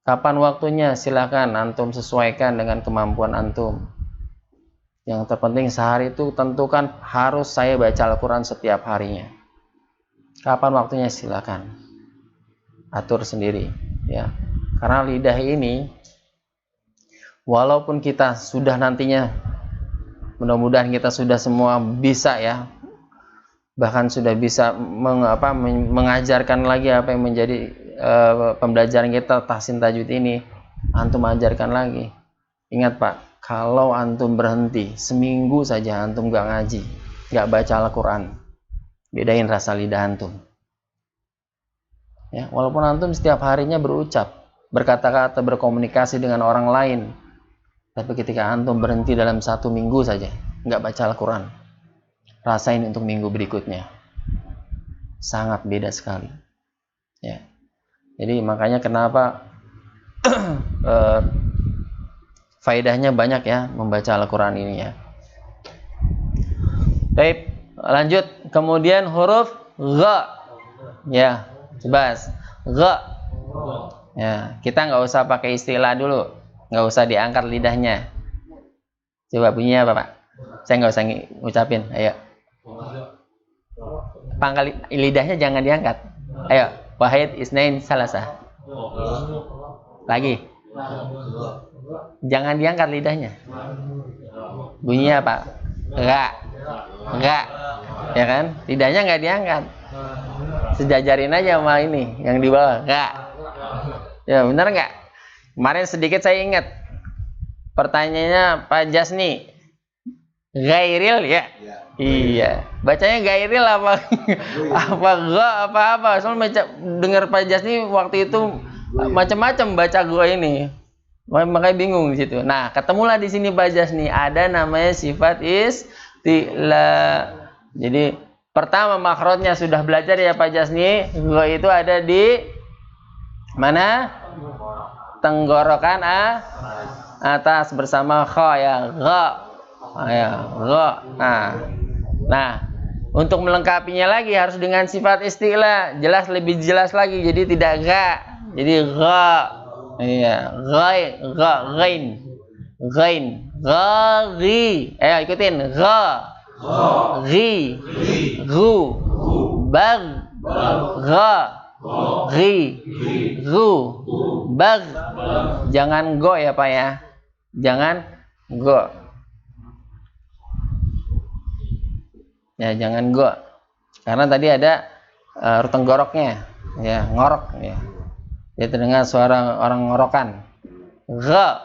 kapan waktunya? Silakan antum sesuaikan dengan kemampuan antum. Yang terpenting sehari itu tentukan harus saya baca Al-Quran setiap harinya. Kapan waktunya? Silakan atur sendiri, ya. Karena lidah ini, walaupun kita sudah nantinya, mudah-mudahan kita sudah semua bisa, ya, bahkan sudah bisa mengajarkan lagi apa yang menjadi pembelajaran kita tahsin tajwid ini, antum ajarkan lagi. Ingat Pak, kalau antum berhenti seminggu saja antum gak ngaji, gak baca Al-Quran, bedain rasa lidah antum. Ya, walaupun antum setiap harinya berucap, berkata-kata, berkomunikasi dengan orang lain, tapi ketika antum berhenti dalam 1 minggu saja nggak baca Al-Quran, rasain untuk minggu berikutnya, sangat beda sekali. Ya, jadi makanya kenapa faedahnya banyak, ya, membaca Al-Quran ini, ya. Baik, lanjut. Kemudian huruf gha, ya. Coba gha. Ya, kita nggak usah pakai istilah dulu, nggak usah diangkat lidahnya. Coba bunyinya apa Pak? Saya nggak usah ngucapin. Ayo. Pangkal lidahnya jangan diangkat. Ayo. Wahid isnain salasa. Lagi. Jangan diangkat lidahnya. Bunyinya apa? Gha. Gha. Ya kan? Lidahnya nggak diangkat. Sejajarin aja sama ini yang di bawah. Enggak. Ya, benar enggak? Kemarin sedikit saya ingat pertanyaannya Pak Jasni, gairil, ya? Iya. Bacanya gairil apa? Apa gua apa? Soalnya dengar Pak Jasni waktu itu macam-macam baca gua ini. Makanya bingung di situ. Nah, ketemulah di sini Pak Jasni, ada namanya sifat istila. Jadi pertama makhrajnya sudah belajar, ya Pak Jasni. Gha itu ada di mana? Tenggorokan atas bersama kha, ya. Gha. Ya, gha. Nah, untuk melengkapinya lagi harus dengan sifat isti'la. Lebih jelas lagi. Jadi tidak gha. Jadi gha. Iya, ghain. Ghi. Ayo ikutin. Gha. Ghi, gu, bag, gha, ghi, gu, bag. Jangan go, ya Pak, ya. Jangan go. Ya, jangan go. Karena tadi ada tenggoroknya, ya, ngorok, ya. Dia terdengar suara orang ngorokan. Gha,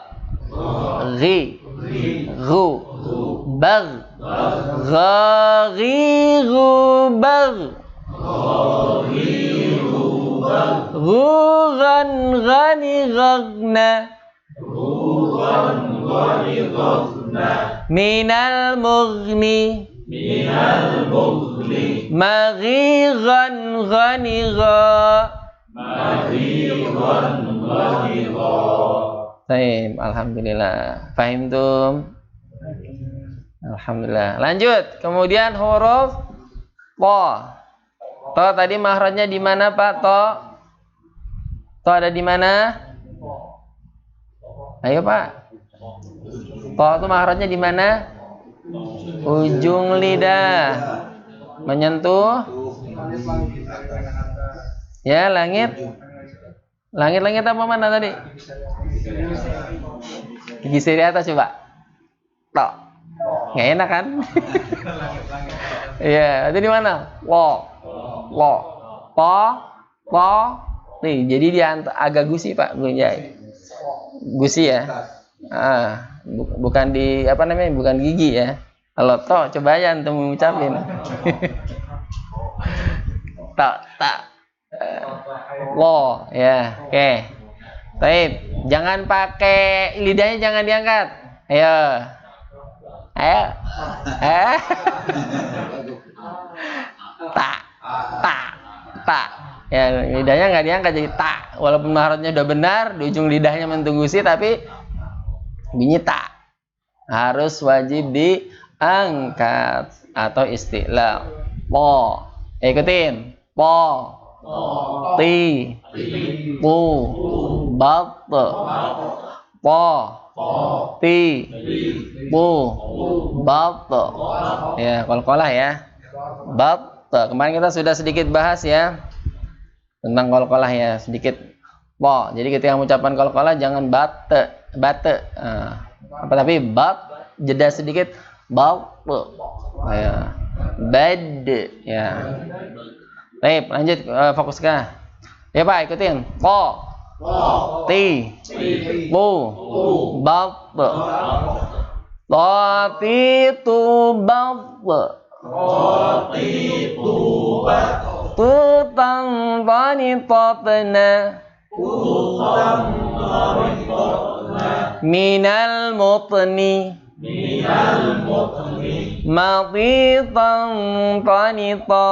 ghi, gu, bag. Ghaghiru bag. Ghugan ghani ghagna. Minal mughni. Maghiran ghani gha. Baik, alhamdulillah. Fahimtum? Alhamdulillah. Lanjut. Kemudian huruf to. To tadi makhrajnya di mana Pak? To ada di mana? Ayo Pak. To itu makhrajnya di mana? Ujung lidah. Menyentuh. Ya, langit. Langit apa mana tadi? Gigi seri atas coba. To. Nggak enak kan? Iya, itu di mana? Lo, po, Po. Nih, jadi dia agak gusi Pak, gusi ya. Bukan di apa namanya, bukan gigi ya. Kalau to, coba aja antum mengucapin. Tak. Lo, ya, oke. Baik, jangan pakai lidahnya, jangan diangkat. Ayo. Tak. Ya, lidahnya nggak diangkat jadi tak. Walaupun mahrotnya udah benar, di ujung lidahnya mentugusi, tapi bunyi tak. Harus wajib diangkat atau istilah. Po. Ikutin. Po. Ti. Pu. Bat. Po. Ti. Pu. Bat. Ya, qalqalah ya. Bat. Kemarin kita sudah sedikit bahas ya tentang qalqalah ya, sedikit. Po. Jadi ketika mengucapkan qalqalah jangan bate. Apa tapi bat, jeda sedikit, bat. Ya. Bad ya. Baik, lanjut, fokus ke. Ya Pak, ikutin. Po. Ti. Pu. Bat. Latitu bat. Tutang tani tatna. Minal mutni. Matitan tanita.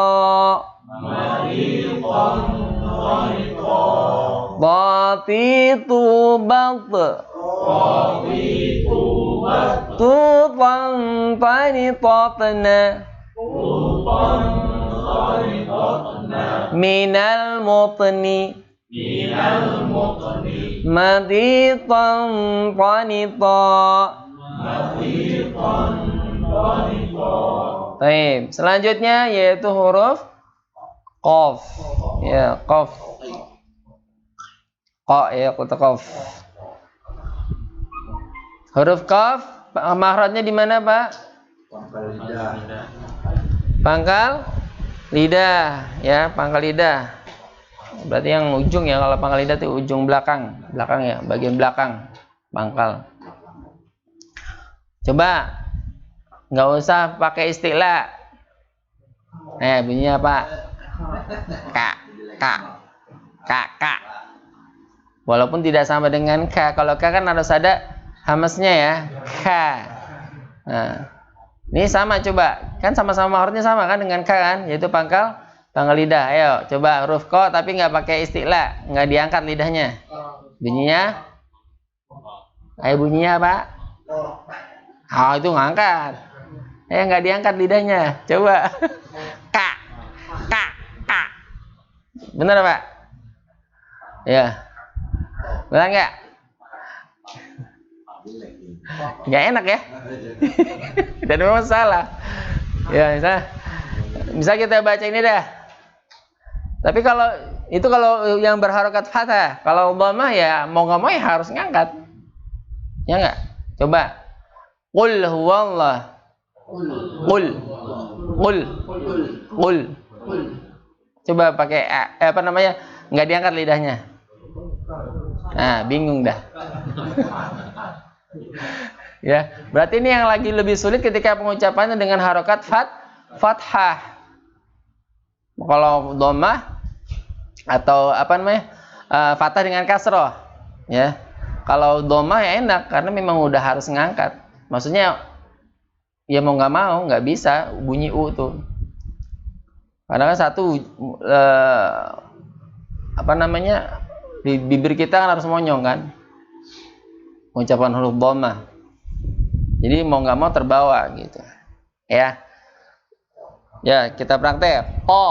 Batitu bat. Tutang tani tatna. Minal mutni. Matitan tanita. Baik, selanjutnya yaitu huruf qaf. Ya, qaf. Qa ya, qaf. Huruf qaf, mahrotnya di mana, Pak? Pangkal lidah, ya, pangkal lidah. Berarti yang ujung ya, kalau pangkal lidah itu ujung belakang ya, bagian belakang pangkal. Coba nggak usah pakai istilah. Bunyinya apa? Kak. Walaupun tidak sama dengan k. Kalau k kan harus ada hamesnya ya. K. Nah, ini sama coba. Kan sama-sama mahrotnya sama kan dengan k kan, yaitu pangkal lidah. Ayo, coba huruf ko tapi nggak pakai istilah, nggak diangkat lidahnya. Bunyinya? Ayo bunyinya apa? Itu ngangkat. Nggak diangkat lidahnya. Coba. Kak. Benar Pak? Ya. Benar nggak? Nggak enak ya? Dan memang salah. Ya, bisa kita baca ini dah. Tapi kalau yang berharokat fathah, kalau dhammah ya mau nggak mau ya harus ngangkat. Ya nggak? Coba. Qul huwallah. Qul. Coba pakai apa namanya? Nggak diangkat lidahnya. Nah, bingung dah. Ya, berarti ini yang lagi lebih sulit ketika pengucapannya dengan harokat fathah. Kalau dhammah atau apa namanya? Fathah dengan kasroh, ya. Kalau dhammah ya enak karena memang udah harus ngangkat. Maksudnya ya mau nggak mau nggak bisa bunyi u tuh. Karena kan satu apa namanya? Di bibir kita kan harus monyong kan. Mengucapkan huruf dhammah. Jadi mau nggak mau terbawa gitu. Ya. Ya, kita praktek. Qa.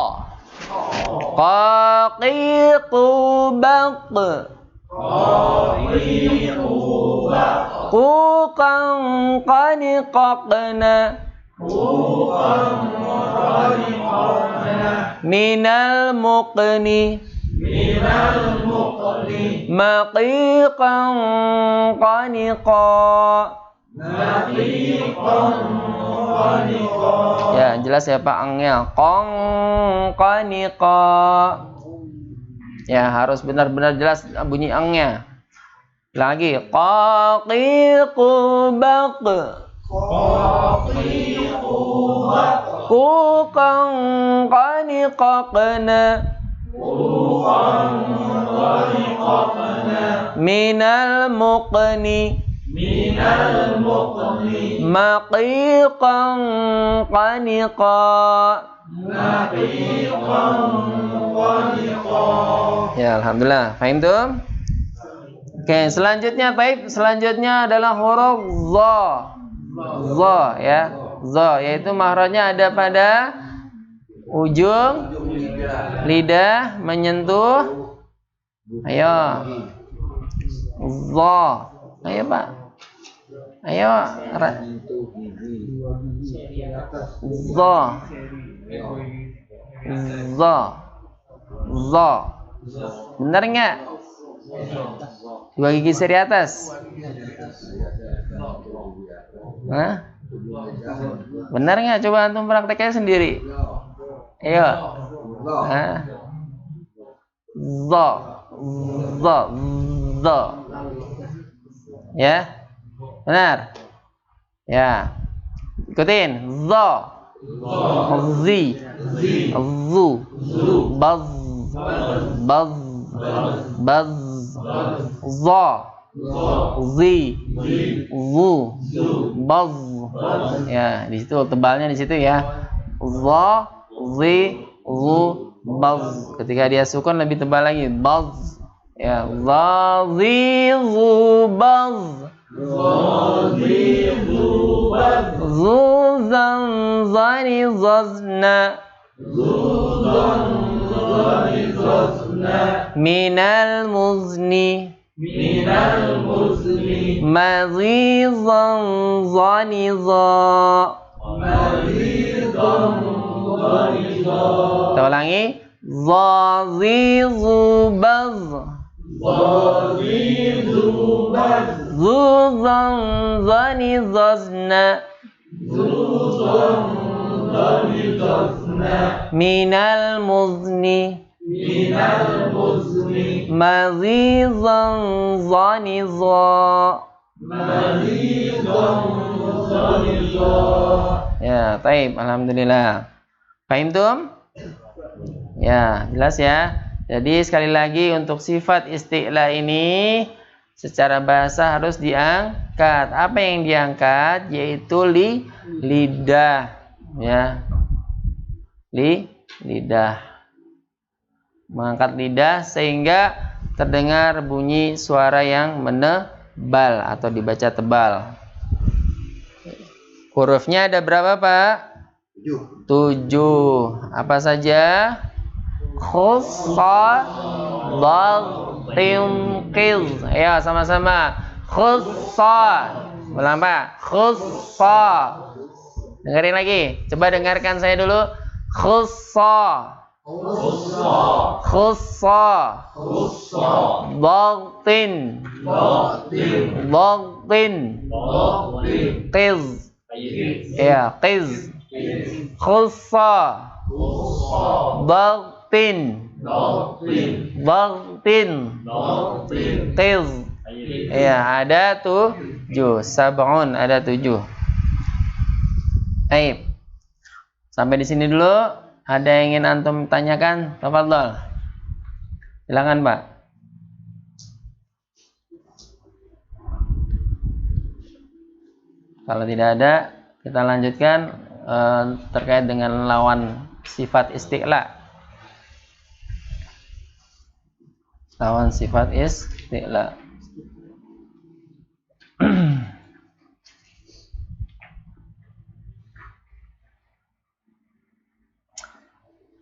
Qaqiqu baq. Quqan qaniqaqna. Minal muqni. Maqiqan qaniqa. Ya, jelas ya Pak Angel. Qaniqa. Ya, harus benar-benar jelas bunyi angnya. Lagi qaqiqu baq. Qaqiqu baq. Quqan qaniqaqna. Quqan qaniqaqna. Minal muqni. Minal muqni. Maqiqan qaniqa. Maqiqan qaniqa. Ya, alhamdulillah. Fahim tuh? Oke, selanjutnya baik, selanjutnya adalah huruf dha. Dha ya. Dha yaitu makhrajnya ada pada ujung lidah menyentuh. Ayo. Dha. Ayo, Pak. Ayo. Dha. Dha. Dha. Benar enggak? Dua gigi seri atas. Hah? Benar nggak? Coba antum prakteknya sendiri. Ayo. Hah? Dha. Dha. Dha. Ya? Benar? Ya. Ikutin. Dha. Zi. Zu. Baz. Baz. Baz. Dha. Zi. Zu. Baz. Ya, di situ tebalnya di situ ya. Dha. Zi. Zu. Baz. Ketika dia sukun lebih tebal lagi. Baz. Ya, dha. Zi. Zu. Baz. Zu. Zan. Zani. Zazna. Minal muzni. Minal muzni. Mazizan zaniza. Mazizan zaniza. Kita ulangi. Zazizu baz. Zazizu baz. Zuzan zanizazna. Zuzan zanizazna. Minal muzni. Minal muzni. Mazizan zaniza. Mazizan zaniza. Ya, baik, alhamdulillah. Paham tum? Ya, jelas ya. Jadi sekali lagi untuk sifat isti'la ini secara bahasa harus diangkat. Apa yang diangkat? Yaitu lidah. Ya. Lidah. Mengangkat lidah sehingga terdengar bunyi suara yang menebal atau dibaca tebal. Hurufnya ada berapa, Pak? 7. Apa saja? Khussa, dal, tim, qiz. Ayo sama-sama. Khussa. Ulang, Pak. Khussa. Dengerin lagi. Coba dengarkan saya dulu. Khussa. Khussa. Dagtin. Qiz. Ya, qiz. Khussa. Dagtin. Qiz. Ya, ada 7. Sab'un, ada 7. Baik. Sampai di sini dulu. Ada yang ingin antum tanyakan? Tafadhol. Silakan, Pak. Kalau tidak ada, kita lanjutkan terkait dengan lawan sifat isti'la. Lawan sifat isti'la.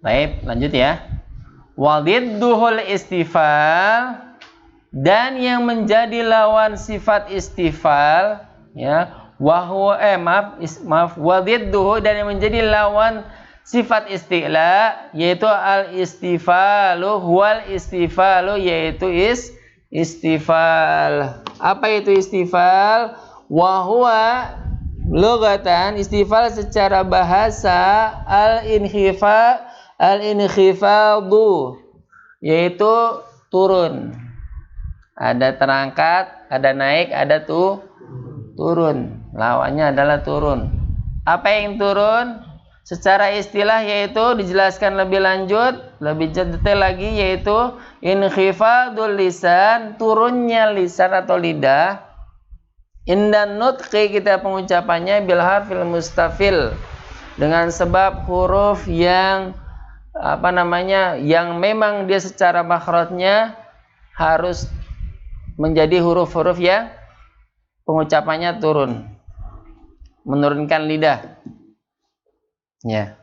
Baik, lanjut ya. Walidduhul istifal, dan yang menjadi lawan sifat istifal ya, wahwa maaf walidduhu, dan yang menjadi lawan sifat isti'la yaitu al istifalu, huwal istifalu, yaitu istifal. Apa itu istifal? Wahwa lughatan, istifal secara bahasa al-inkhifadu, yaitu turun. Ada terangkat, ada naik, ada turun. Lawannya adalah turun. Apa yang turun? Secara istilah yaitu dijelaskan lebih lanjut, lebih detail lagi, yaitu inkhifadul lisan, turunnya lisan atau lidah. Indan nutqi, kita pengucapannya bil harfil mustafil, dengan sebab huruf yang yang memang dia secara makhrajnya harus menjadi huruf-huruf yang pengucapannya turun, menurunkan lidah. Ya.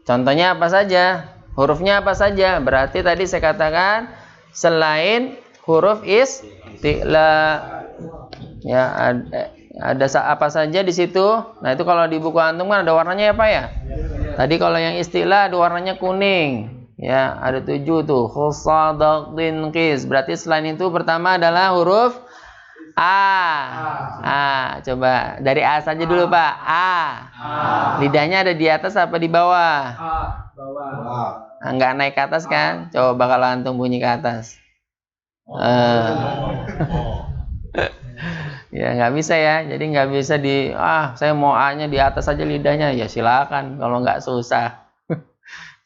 Contohnya apa saja? Hurufnya apa saja? Berarti tadi saya katakan selain huruf isti'la. Ya, ada apa saja di situ? Nah, itu kalau di buku antum kan ada warnanya apa ya? Tadi kalau yang isti'la ada warnanya kuning. Ya, ada 7 tuh. Khusadaqtin qis. Berarti selain itu pertama adalah huruf A. Coba dari A saja dulu, Pak. A. Lidahnya ada di atas apa di bawah? Bawah. Enggak naik ke atas kan? Coba kalau antum bunyi ke atas. Ya nggak bisa ya. Jadi nggak bisa saya mau A-nya di atas saja lidahnya. Ya silakan kalau nggak susah.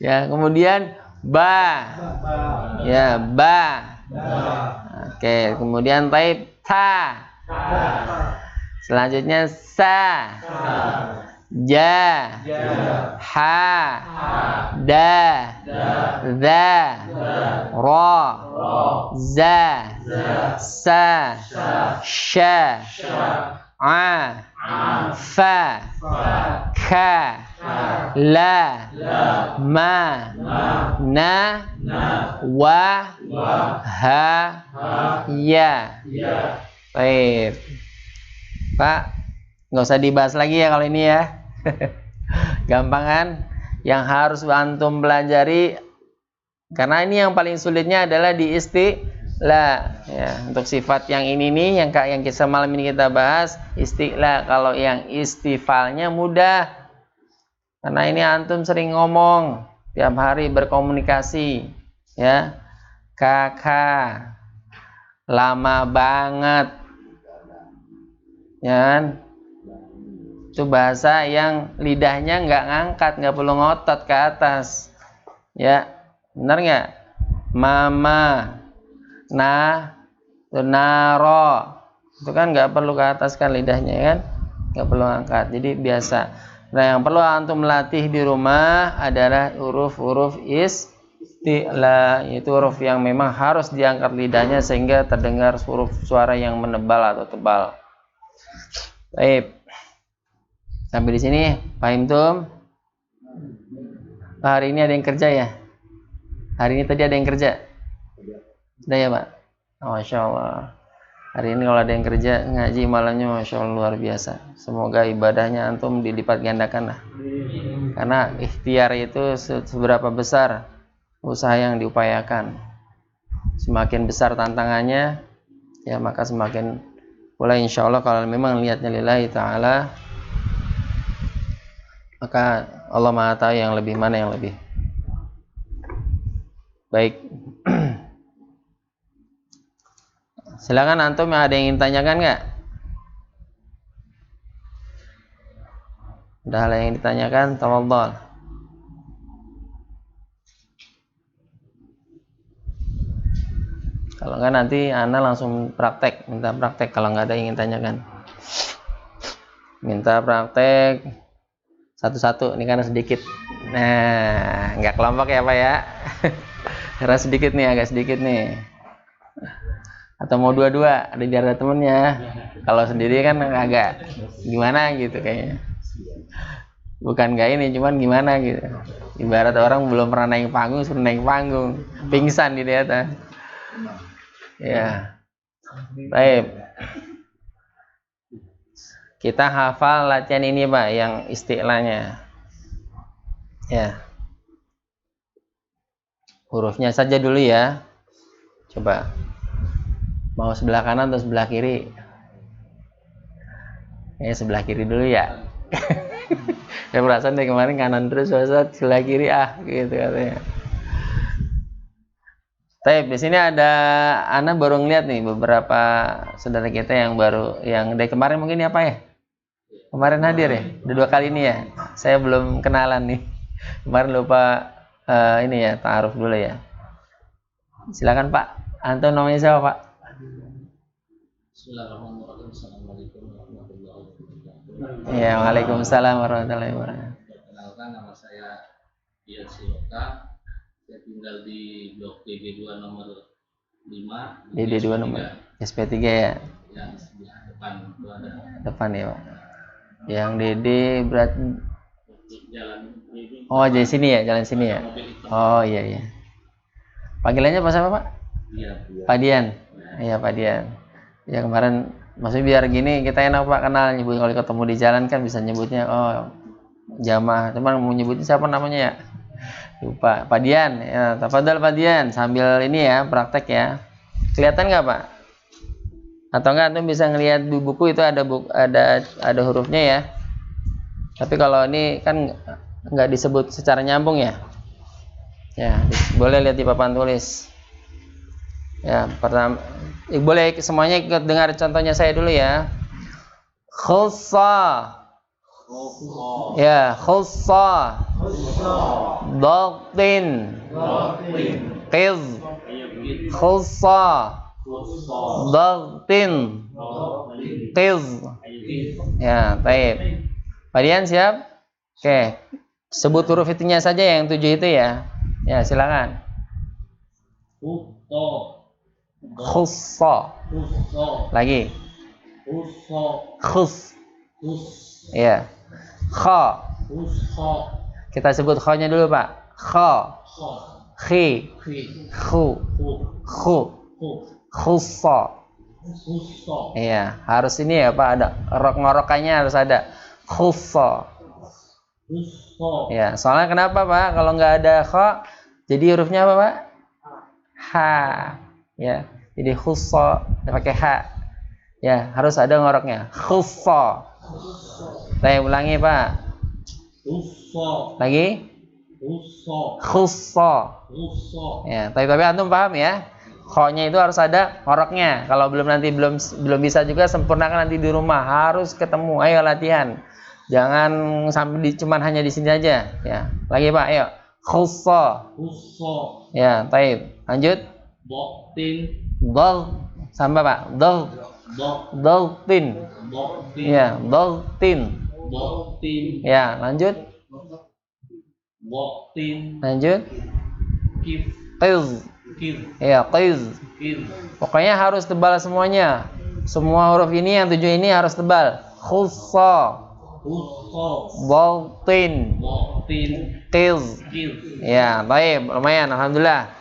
Ya, kemudian ba. Ya, ba. Oke, kemudian ta. Selanjutnya sa. Ja. Ha. Da. Za. Ra. Za. Sa. Sha. A. Fa. Ka. La. Ma. Na. Wa. Ha. Ya. Baik. Pak, nggak usah dibahas lagi ya kalau ini ya. Gampang kan? Yang harus antum pelajari, karena ini yang paling sulitnya adalah di isti'la. Ya, untuk sifat yang ini nih, yang kisah malam ini kita bahas isti'la. Kalau yang istifalnya mudah, karena ini antum sering ngomong tiap hari berkomunikasi, ya. Kakak lama banget, ya kan? Itu bahasa yang lidahnya nggak ngangkat, nggak perlu ngotot ke atas, ya. Benar nggak? Mama, naro, itu kan nggak perlu ke atas kan lidahnya, kan? Nggak perlu angkat, jadi biasa. Nah, yang perlu antum melatih di rumah adalah huruf-huruf isti'la, yaitu huruf yang memang harus diangkat lidahnya sehingga terdengar huruf suara yang menebal atau tebal. Baik. Sampai di sini, paham tum? Hari ini ada yang kerja ya? Hari ini tadi ada yang kerja? Sudah ya, Pak? Masya Allah. Hari ini kalau ada yang kerja ngaji malamnya, Masya Allah, luar biasa. Semoga ibadahnya antum dilipat gandakan lah. Karena ikhtiar itu seberapa besar usaha yang diupayakan. Semakin besar tantangannya, ya maka semakin pula insya Allah kalau memang niatnya lillahi ta'ala, maka Allah Maha tahu yang lebih mana yang lebih baik. Silakan antum, ada yang ingin tanyakan nggak? Udah ada yang ditanyakan, tafadhol. Kalau nggak nanti Ana langsung praktek, minta praktek kalau nggak ada yang ingin tanyakan. Minta praktek satu-satu, ini karena sedikit. Nah, nggak kelompok ya Pak ya. Karena sedikit nih, agak sedikit nih. Atau mau dua-dua, ada jarak temennya. Kalau sendiri kan agak gimana gitu kayaknya. Bukan nggak ini, cuman gimana gitu. Ibarat orang belum pernah naik panggung, suruh naik panggung, pingsan di atas. Ya, baik. Kita hafal latihan ini Pak, yang isti'lanya. Ya. Hurufnya saja dulu ya. Coba. Mau sebelah kanan atau sebelah kiri? Sebelah kiri dulu ya. Saya perasaan dari kemarin kanan terus, sebelah kiri gitu katanya. Tapi di sini ada Ana baru ngeliat nih beberapa saudara kita yang baru yang dari kemarin mungkin apa ya? Kemarin hadir ya? Udah 2 kali ini ya. Saya belum kenalan nih. Kemarin lupa ini ya, ta'aruf dulu ya. Silakan Pak. Antum namanya siapa Pak? Bismillahirrahmanirrahim. Assalamualaikum warahmatullahi wabarakatuh. Ya, waalaikumsalam warahmatullahi wabarakatuh. Perkenalkan, nama saya Dian Siloka. Saya tinggal di Blok DD2 nomor 5. DD2 nomor SP3 ya. Yang sebelah depan itu ada Depan ya Pak. Yang DD berat. jalan ini. Oh, jadi sini ya, jalan sini ya. Oh iya iya. Panggilannya apa siapa Pak? Iya. Pak Dian. Iya Pak Dian. Ya kemarin maksudnya biar gini kita enak Pak kenal nyebut kalau ketemu di jalan kan bisa nyebutnya oh jamaah. Cuman mau nyebutnya siapa namanya ya? Lupa. Pak Dian. Ya, tafadhol Pak Dian sambil ini ya praktek ya. Kelihatan nggak Pak? Atau enggak antum bisa ngelihat di buku itu ada ada hurufnya ya. Tapi kalau ini kan nggak disebut secara nyambung ya. Ya, boleh lihat di papan tulis. Ya, pertama boleh semuanya ikut dengar contohnya saya dulu ya. Khussa. Ya, khussa. Daqtin. Qiz. Khussa. Daqtin. Qiz. Ya, baik. Kalian siap? Oke. Sebut huruf itunya saja yang 7 itu ya. Ya, silakan. Khussa. Lagi. Khus. Ya. Kha. Kita sebut kha-nya dulu, Pak. Kha. Khi. Khu. Khu. Khussa. Iya, harus ini ya, Pak, ada ngorokannya harus ada. Khussa. Ya, soalnya kenapa, Pak? Kalau nggak ada kha, jadi hurufnya apa, Pak? Ha. Ya, jadi khussa pakai ha. Ya, harus ada ngoroknya. Khussa. Saya ulangi, Pak. Lagi. Khussa. Ya, tapi antum paham ya? Kho-nya itu harus ada ngoroknya. Kalau belum bisa juga sempurnakan nanti di rumah. Harus ketemu. Ayo latihan. Jangan sampai cuman hanya di sini aja. Ya, lagi Pak. Ayo. Khussa. Ya, baik. Lanjut. Dal. Sampai Pak. Dal. Daltin. Ya, daltin. Ya, lanjut. Lanjut. Qiz. Ya, qiz. Pokoknya harus tebal semuanya. Semua huruf ini yang 7 ini harus tebal. Khussa. Daltin. Qiz. Ya, baik, lumayan, alhamdulillah.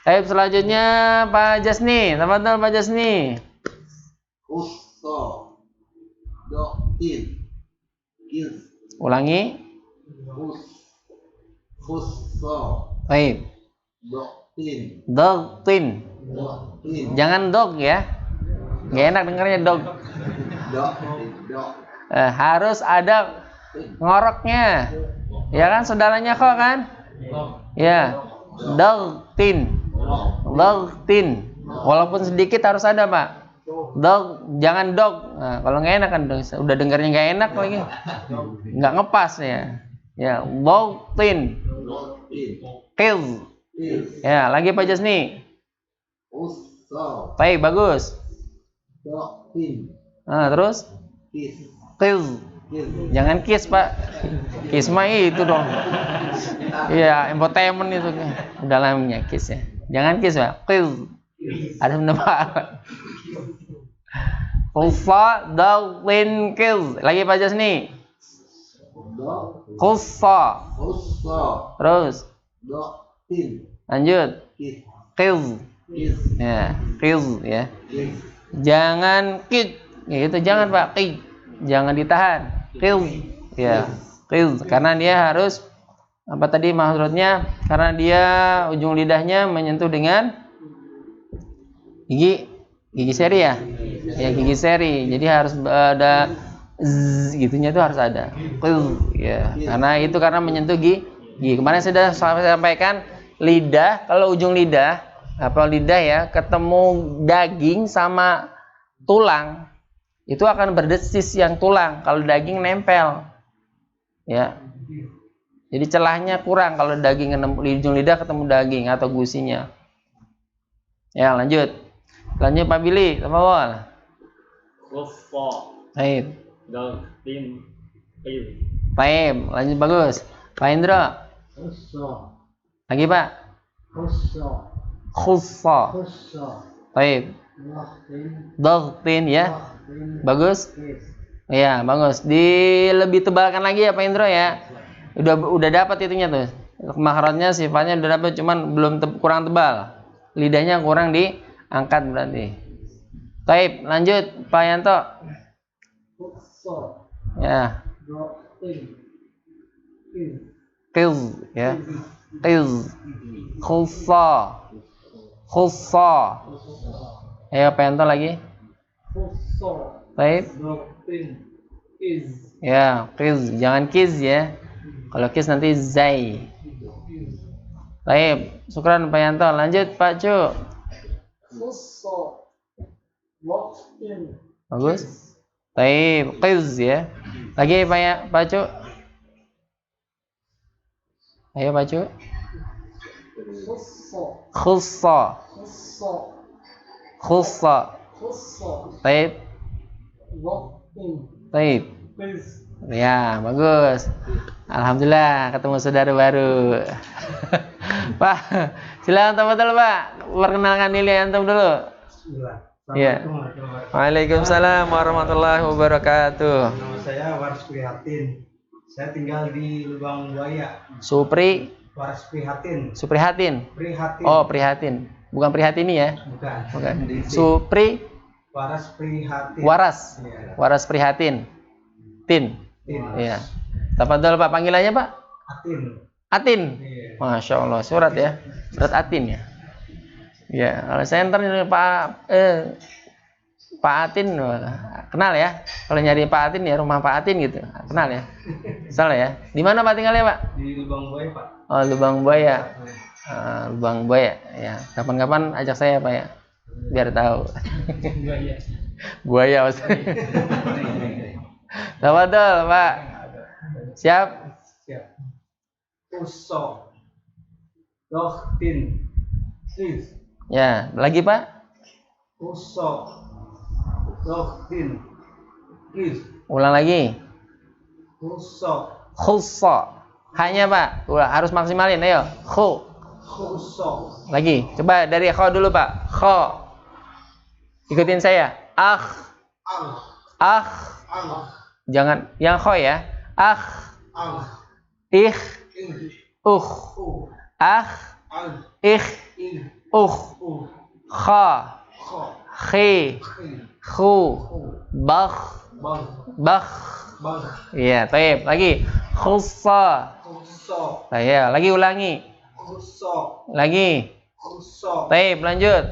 Baik, selanjutnya Pak Jasni. Tafadhol Pak Jasni. Khussa. Daltin. Qiz. Ulangi. Khussa. Baik. Daltin. Daltin. Jangan dog ya. Gak enak dengarnya dog. Harus ada ngoroknya. Ya kan saudaranya kok kan? Ya. Daltin. Daltin. Walaupun sedikit harus ada, Pak. Dog, jangan dog. Nah, kalau nggak enak kan udah dengarnya nggak enak lagi. Nggak ngepas ya. Ya, daltin. Qiz. Ya, lagi Pak Jasni. Baik, bagus. Nah, terus? Qiz. Jangan kiss, Pak. Kiss mah itu dong. Iya, infotainment itu. Dalamnya kiss ya. Jangan kiss, Pak. Qiz. Ada pendapat. Khussa, daltin, qiz. Lagi Pak Jasni. Khussa. Terus? Lanjut. Qiz. Ya, qiz ya. Jangan kid. Ya, itu jangan Pak, qid. Jangan ditahan. Qiz. Ya, qiz karena dia harus apa tadi maksudnya? Karena dia ujung lidahnya menyentuh dengan gigi seri ya. Ya, gigi seri. Jadi harus ada gitunya itu harus ada. Qiz ya. Karena menyentuh gigi. Kemarin sudah saya sampaikan lidah, kalau ujung lidah Apa lidah ya, ketemu daging sama tulang, itu akan berdesis yang tulang. Kalau daging nempel, ya. Jadi celahnya kurang kalau daging di ujung lidah ketemu daging atau gusinya. Ya, lanjut. Lanjut Pak Billy, apa wal? Khuffa. Baik. Daltin. Qil. Baik, lanjut bagus. Pak Indro. Khussa. Lagi Pak. Khussa. Khussa. Khussa. Baik. Lahtin. Dhaghtin ya. Lahtin. Bagus. Qis. Iya, bagus. Lebih tebalkan lagi ya Pak Indro ya. Udah dapat itunya tuh. Makhrajnya sifatnya udah dapat, cuman belum kurang tebal. Lidahnya kurang diangkat berarti. Baik, lanjut Pak Yanto. Khussa. Ya. Daltin. Qil. Qiz ya. Qiz. Khussa. Khussa. Ayo Pak Yanto lagi. Khussa. Baik. Daltin. Qis. Ya, qiz. Jangan kiz ya. Kalau kiz nanti zai. Baik, syukran Pak Yanto. Lanjut Pak Cu. Khussa. Daltin. Bagus. Baik, qiz ya. Lagi Pak Cu. Ayo Pak Cu. Khussa. Khussa. Khussa. Khussa. Khussa. Baik. Daltin. Baik. Qis. Ya, bagus. Alhamdulillah ketemu saudara baru. Pak, silakan tafadhol Pak. Perkenalkan diri antum dulu. Bismillah. Iya. Assalamualaikum warahmatullahi wabarakatuh. Waalaikumsalam warahmatullahi wabarakatuh. Nama saya Waris Prihatin. Saya tinggal di Lubang Buaya. Supri Waris Prihatin. Suprihatin. Prihatin. Oh, Prihatin. Bukan Prihatini ya? Bukan. Bukan. Supri Waris Prihatin. Waras. Iya. Waras Prihatin. Tin. Tin. Iya. Tafadhol Pak, panggilannya Pak? Atin. Atin. Iya. Masya Allah, surat ya. Surat Atin ya. Ya, kalau saya ntar ini Pak Atin, kenal ya. Kalau nyari Pak Atin ya rumah Pak Atin gitu, kenal ya. Salah ya. Di mana Pak tinggalnya Pak? Di Lubang Buaya, Pak. Oh, Lubang Buaya. Lubang Buaya. Ya, kapan-kapan ajak saya Pak ya, biar tahu. Buaya. Buaya maksudnya. Tafadhol Pak. Siap. Siap. Uso. Dohtin. Sis. Ya, lagi Pak. Uso. Dohtin. Sis. Ulang lagi. Uso. Khussa. Hanya Pak. Harus maksimalin, ayo. Khu. Uso. Lagi. Coba dari kho dulu Pak. Kho. Ikutin saya. Al. Ah. Al. Jangan yang kho ya. Ah. Al. Ih. In. Uh. U. Ah. Al. Ih. In. Uh. U. Kha. Kho. Khi. Khi. Khu. U. Bakh. Bang. Bakh. Bang. Iya, taib. Lagi. Khussa. Uso. Nah, ya, lagi ulangi. Uso. Lagi. Uso. Taib, lanjut.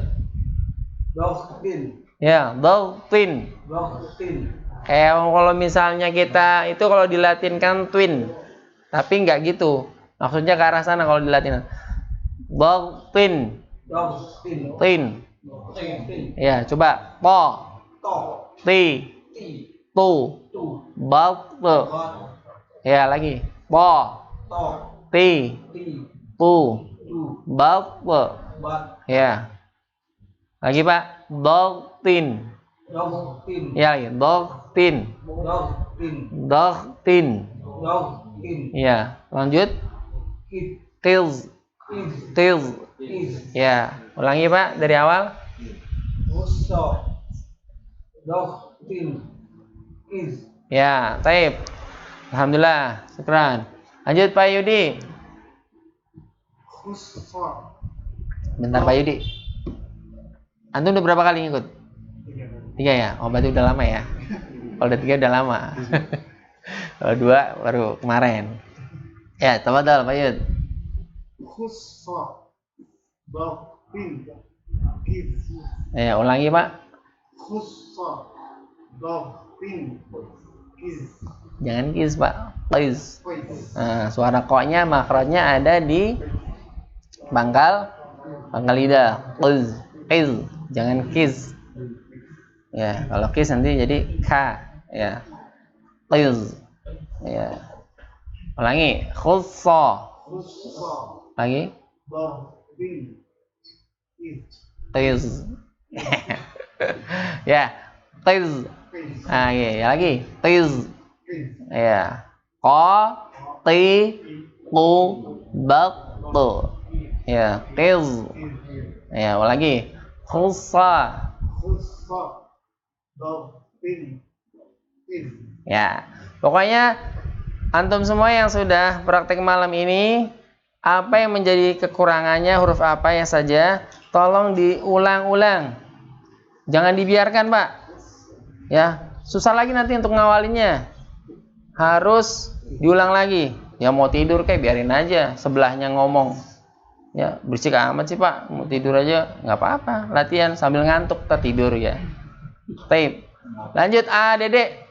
Dohtin. Ya, Dhaghtin. Dohtin. Kayak kalau misalnya kita itu kalau dilatinkan twin. Tapi nggak gitu. Maksudnya ke arah sana kalau dilatinkan. Dhaghtin. Dohtin. Tin. Dohtin. Ya, coba. Po. To. Ti. Ti. Tu. Tu. Bak. Bat. Ya, lagi. Po. To. Ti. Ti. Tu. Tu. Bak. Bat. Ya. Lagi Pak. Dhaghtin. Dohtin. Ya, lagi. Dhaghtin. Dohtin. Dhaghtin. Dohtin. Ya, lanjut. Kit. Qiz. Is. Qiz. Is. Ya, ulangi Pak dari awal. Uso. Dohtin. Is. Ya, taib. Alhamdulillah, syukran. Lanjut Pak Yudi. Khussa. Bentar Pak Yudi. Antum udah berapa kali ngikut? 3 ya? Oh, berarti udah lama ya. Kalau udah 3 udah lama. Kalau 2 baru kemarin. Ya, tafadhol Pak Yud. Khussa. Dohtin. Is. Ya, ulangi Pak. Khussa. Dohtin. Is. Jangan kiz Pak. Qiz. Is. Nah, suara koknya, makhrajnya ada di pangkal pangkal lidah. Qiz. Jangan kiz. Ya, kalau kiz nanti jadi ka. Ya. Qiz. Ya. Ulangi. Khussa. Lagi. Qiz. Ya. Qiz. Ah, ya lagi. Qiz. Ya. Qa ti qu baq tu. Ya, qiz. Ya, lagi. Khussa. Ya. Pokoknya antum semua yang sudah praktek malam ini, apa yang menjadi kekurangannya, huruf apa yang saja, tolong diulang-ulang. Jangan dibiarkan, Pak. Ya, susah lagi nanti untuk ngawalinnya. Harus diulang lagi. Ya mau tidur kayak biarin aja sebelahnya ngomong. Ya, berisik amat sih, Pak. Mau tidur aja nggak apa-apa. Latihan sambil ngantuk tak tidur ya. Tape. Lanjut A, Dede.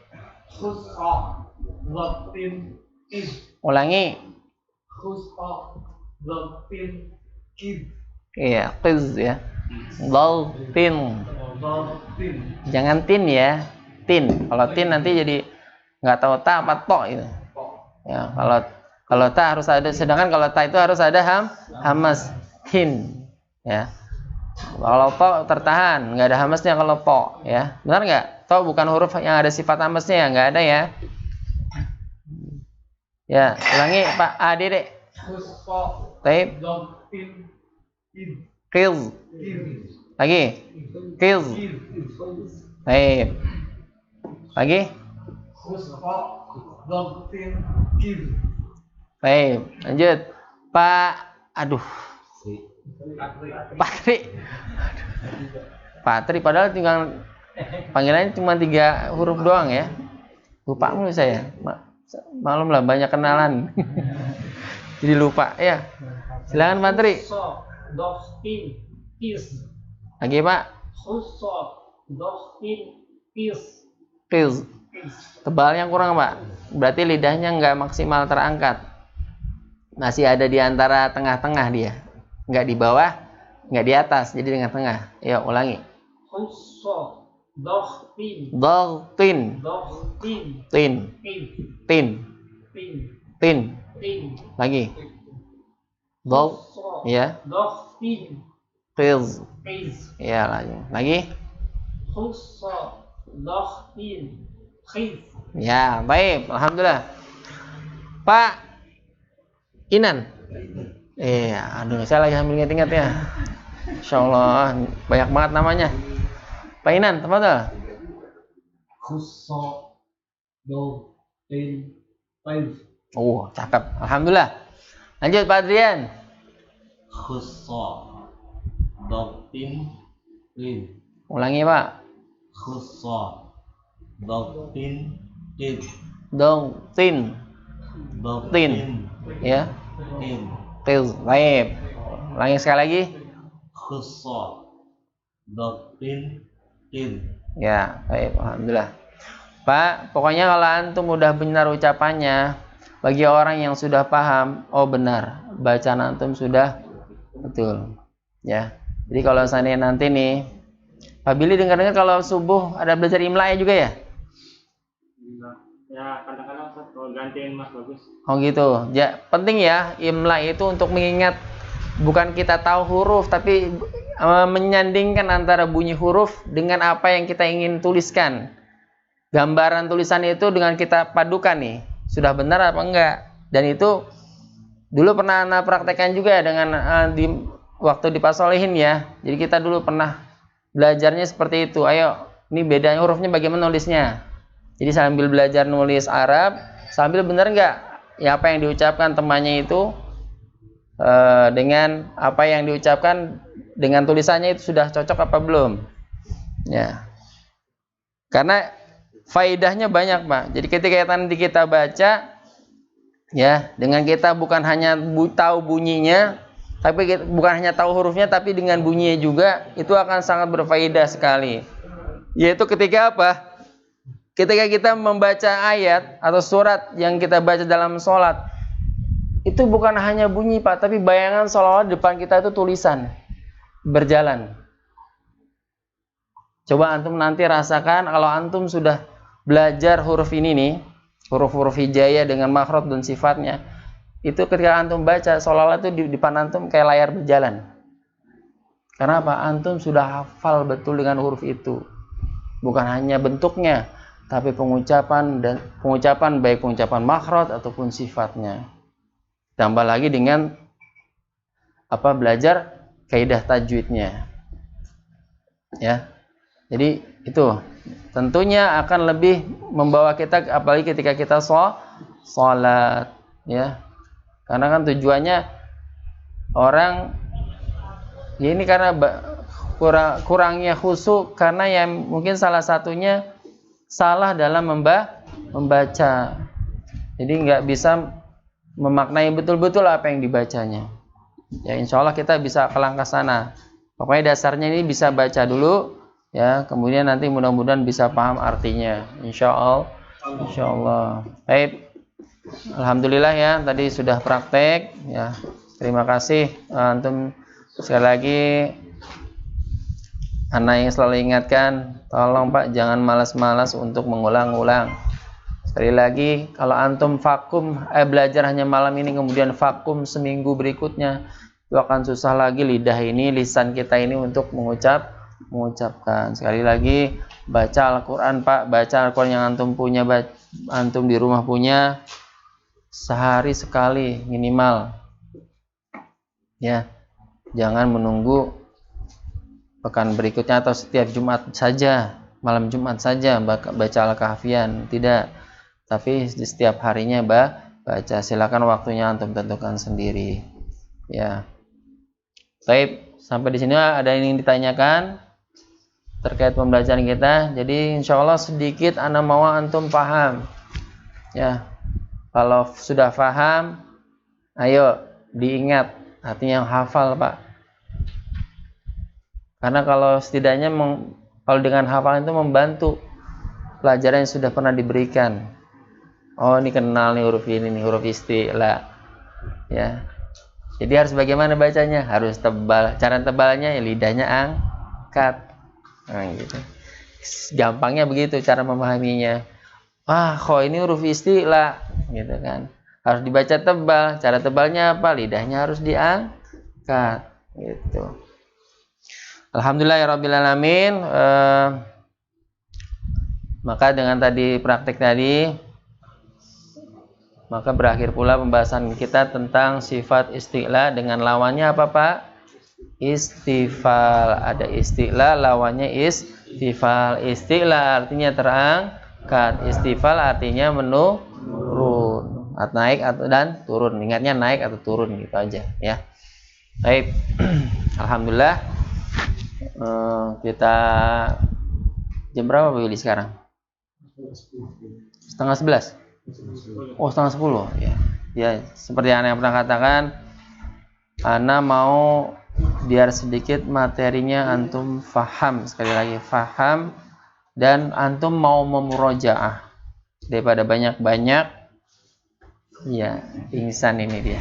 Ulangi. Iya, qiz ya. Tin. Jangan tin ya. Tin. Kalau tin nanti jadi nggak tahu ta apa to itu. Ya, kalau ta harus ada, sedangkan kalau ta itu harus ada hamas hin. Ya. Kalau to tertahan, nggak ada hamasnya kalau to, ya. Benar nggak? To bukan huruf yang ada sifat hamasnya ya, nggak ada ya. Ya, ulangi Pak A, Dede. Taib. Qiz. Lagi. Qiz. Taib. Lagi. Baik, lanjut. Pak, aduh. Patri, padahal tinggal panggilannya cuma 3 huruf doang ya. Lupa mulu saya. Malum lah banyak kenalan. Jadi lupa ya. Silakan Patri. Lagi Pak. Qiz. Tebalnya kurang Pak. Berarti lidahnya nggak maksimal terangkat. Masih ada di antara tengah-tengah dia. Nggak di bawah, nggak di atas. Jadi di tengah-tengah. Ya ulangi. Tin. Lagi. Ya. Qiz. Ya lagi. Ya, baik. Alhamdulillah. Pak Inan. Aduh, saya lagi sambil ingat-ingat ya. Insyaallah, banyak banget namanya. Pak Inan, tafadhal. Oh, cakep. Alhamdulillah. Lanjut Pak Adrian. Ulangi Pak. Tin. Ya. Qiz. Baik. Ulangi sekali lagi. Ya, baik. Alhamdulillah. Pak, pokoknya kalau antum udah benar ucapannya, bagi orang yang sudah paham, oh benar, bacaan antum sudah betul. Ya. Jadi kalau seandainya nanti nih, Pak Billy dengar-dengar kalau subuh ada belajar imla juga ya? Ya, kadang-kadang kalau gantiin Mas Bagus. Oh gitu. Ya, penting ya imla itu untuk mengingat, bukan kita tahu huruf tapi menyandingkan antara bunyi huruf dengan apa yang kita ingin tuliskan. Gambaran tulisan itu dengan kita padukan nih, sudah benar apa enggak. Dan itu dulu pernah anak praktekkan juga dengan waktu di Pasolehin ya. Jadi kita dulu pernah belajarnya seperti itu. Ayo, ini bedanya hurufnya bagaimana nulisnya. Jadi sambil belajar nulis Arab, sambil benar enggak ya apa yang diucapkan temannya itu dengan apa yang diucapkan dengan tulisannya itu sudah cocok apa belum. Ya. Karena faedahnya banyak Pak. Jadi ketika nanti kita baca ya, dengan kita bukan hanya tahu bunyinya, tapi bukan hanya tahu hurufnya, tapi dengan bunyinya juga, itu akan sangat berfaedah sekali. Yaitu ketika apa? Ketika kita membaca ayat atau surat yang kita baca dalam sholat, itu bukan hanya bunyi Pak, tapi bayangan seolah-olah depan kita itu tulisan. berjalan. Coba antum nanti rasakan kalau antum sudah belajar huruf ini nih, huruf-huruf hijaiyah dengan makhraj dan sifatnya. Itu ketika antum baca seolah-olah itu di depan antum kayak layar berjalan. Karena apa? Antum sudah hafal betul dengan huruf itu. Bukan hanya bentuknya, tapi pengucapan baik pengucapan makhraj ataupun sifatnya. Tambah lagi dengan belajar kaidah tajwidnya. Ya. Jadi itu tentunya akan lebih membawa kita apalagi ketika kita sholat, ya. Karena kan tujuannya orang ya ini karena kurangnya khusyuk karena yang mungkin salah satunya salah dalam membaca. Jadi nggak bisa memaknai betul-betul apa yang dibacanya. Ya insya Allah kita bisa ke langkah sana. Pokoknya dasarnya ini bisa baca dulu, ya. Kemudian nanti mudah-mudahan bisa paham artinya. Insya Allah. Baik. Alhamdulillah ya. Tadi sudah praktek. Ya. Terima kasih antum sekali lagi. Ana yang selalu ingatkan, tolong Pak jangan malas-malas untuk mengulang-ulang. Sekali lagi, kalau antum vakum belajar hanya malam ini kemudian vakum seminggu berikutnya, itu akan susah lagi lidah ini, lisan kita ini untuk mengucapkan. Sekali lagi, baca Al-Qur'an Pak, baca Al-Qur'an yang antum punya, antum di rumah punya sehari sekali minimal. Ya. Jangan menunggu pekan berikutnya atau setiap Jumat saja, malam Jumat saja baca Al-Kahfian, tidak. Tapi di setiap harinya baca. Silakan waktunya antum tentukan sendiri. Ya. Baik, sampai di sini ada yang ingin ditanyakan terkait pembelajaran kita. Jadi insya Allah sedikit ana mau antum paham. Ya. Kalau sudah paham, ayo diingat, artinya hafal Pak. Karena kalau setidaknya kalau dengan hafalan itu membantu pelajaran yang sudah pernah diberikan. Oh ini kenal nih huruf ini nih, huruf isti'la. Ya. Jadi harus bagaimana bacanya? Harus tebal. Cara tebalnya ya lidahnya angkat. Nah, gitu. Gampangnya begitu cara memahaminya. Kok ini huruf isti'la, gitu kan. Harus dibaca tebal. Cara tebalnya apa? Lidahnya harus diangkat, gitu. Alhamdulillahirabbil alamin. Maka dengan tadi praktik tadi, maka berakhir pula pembahasan kita tentang sifat isti'la dengan lawannya apa Pak? Istifal. Ada isti'la, lawannya istifal. Isti'la artinya terangkat, istifal artinya menurun, naik dan turun. Ingatnya naik atau turun gitu aja ya. Baik. Alhamdulillah. Kita jam berapa Pak Willy sekarang? 10:30. Oh 10:30 ya. Ya seperti yang Ana pernah katakan, Ana mau biar sedikit materinya antum faham, sekali lagi faham, dan antum mau memurojaah daripada banyak-banyak. Ya pingsan ini dia.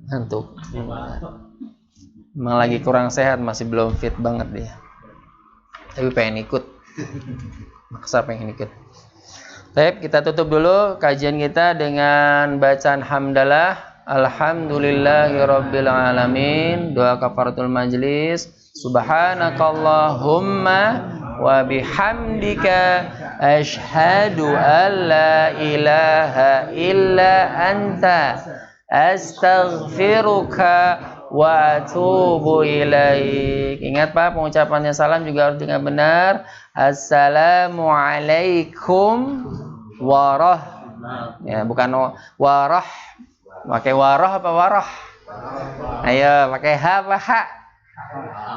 Ngantuk. Memang lagi kurang sehat, masih belum fit banget dia. Tapi pengen ikut. Maksa pengen ikut. Baik, kita tutup dulu kajian kita dengan bacaan hamdalah. Alhamdulillahirabbil alamin. Doa kafaratul majlis. Subhanakallahumma wa bihamdika asyhadu an la ilaha illa anta astaghfiruka wa atubu ilaik. Ingat Pak, pengucapannya salam juga harus dengan benar. Assalamualaikum ya, bukan warah. Pakai warah apa warah? Ayo, pakai ha apa ha?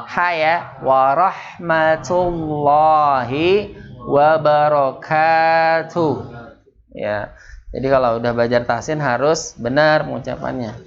Ha ya. Warahmatullahi wabarakatuh. Ya. Jadi kalau udah belajar tahsin harus benar pengucapannya.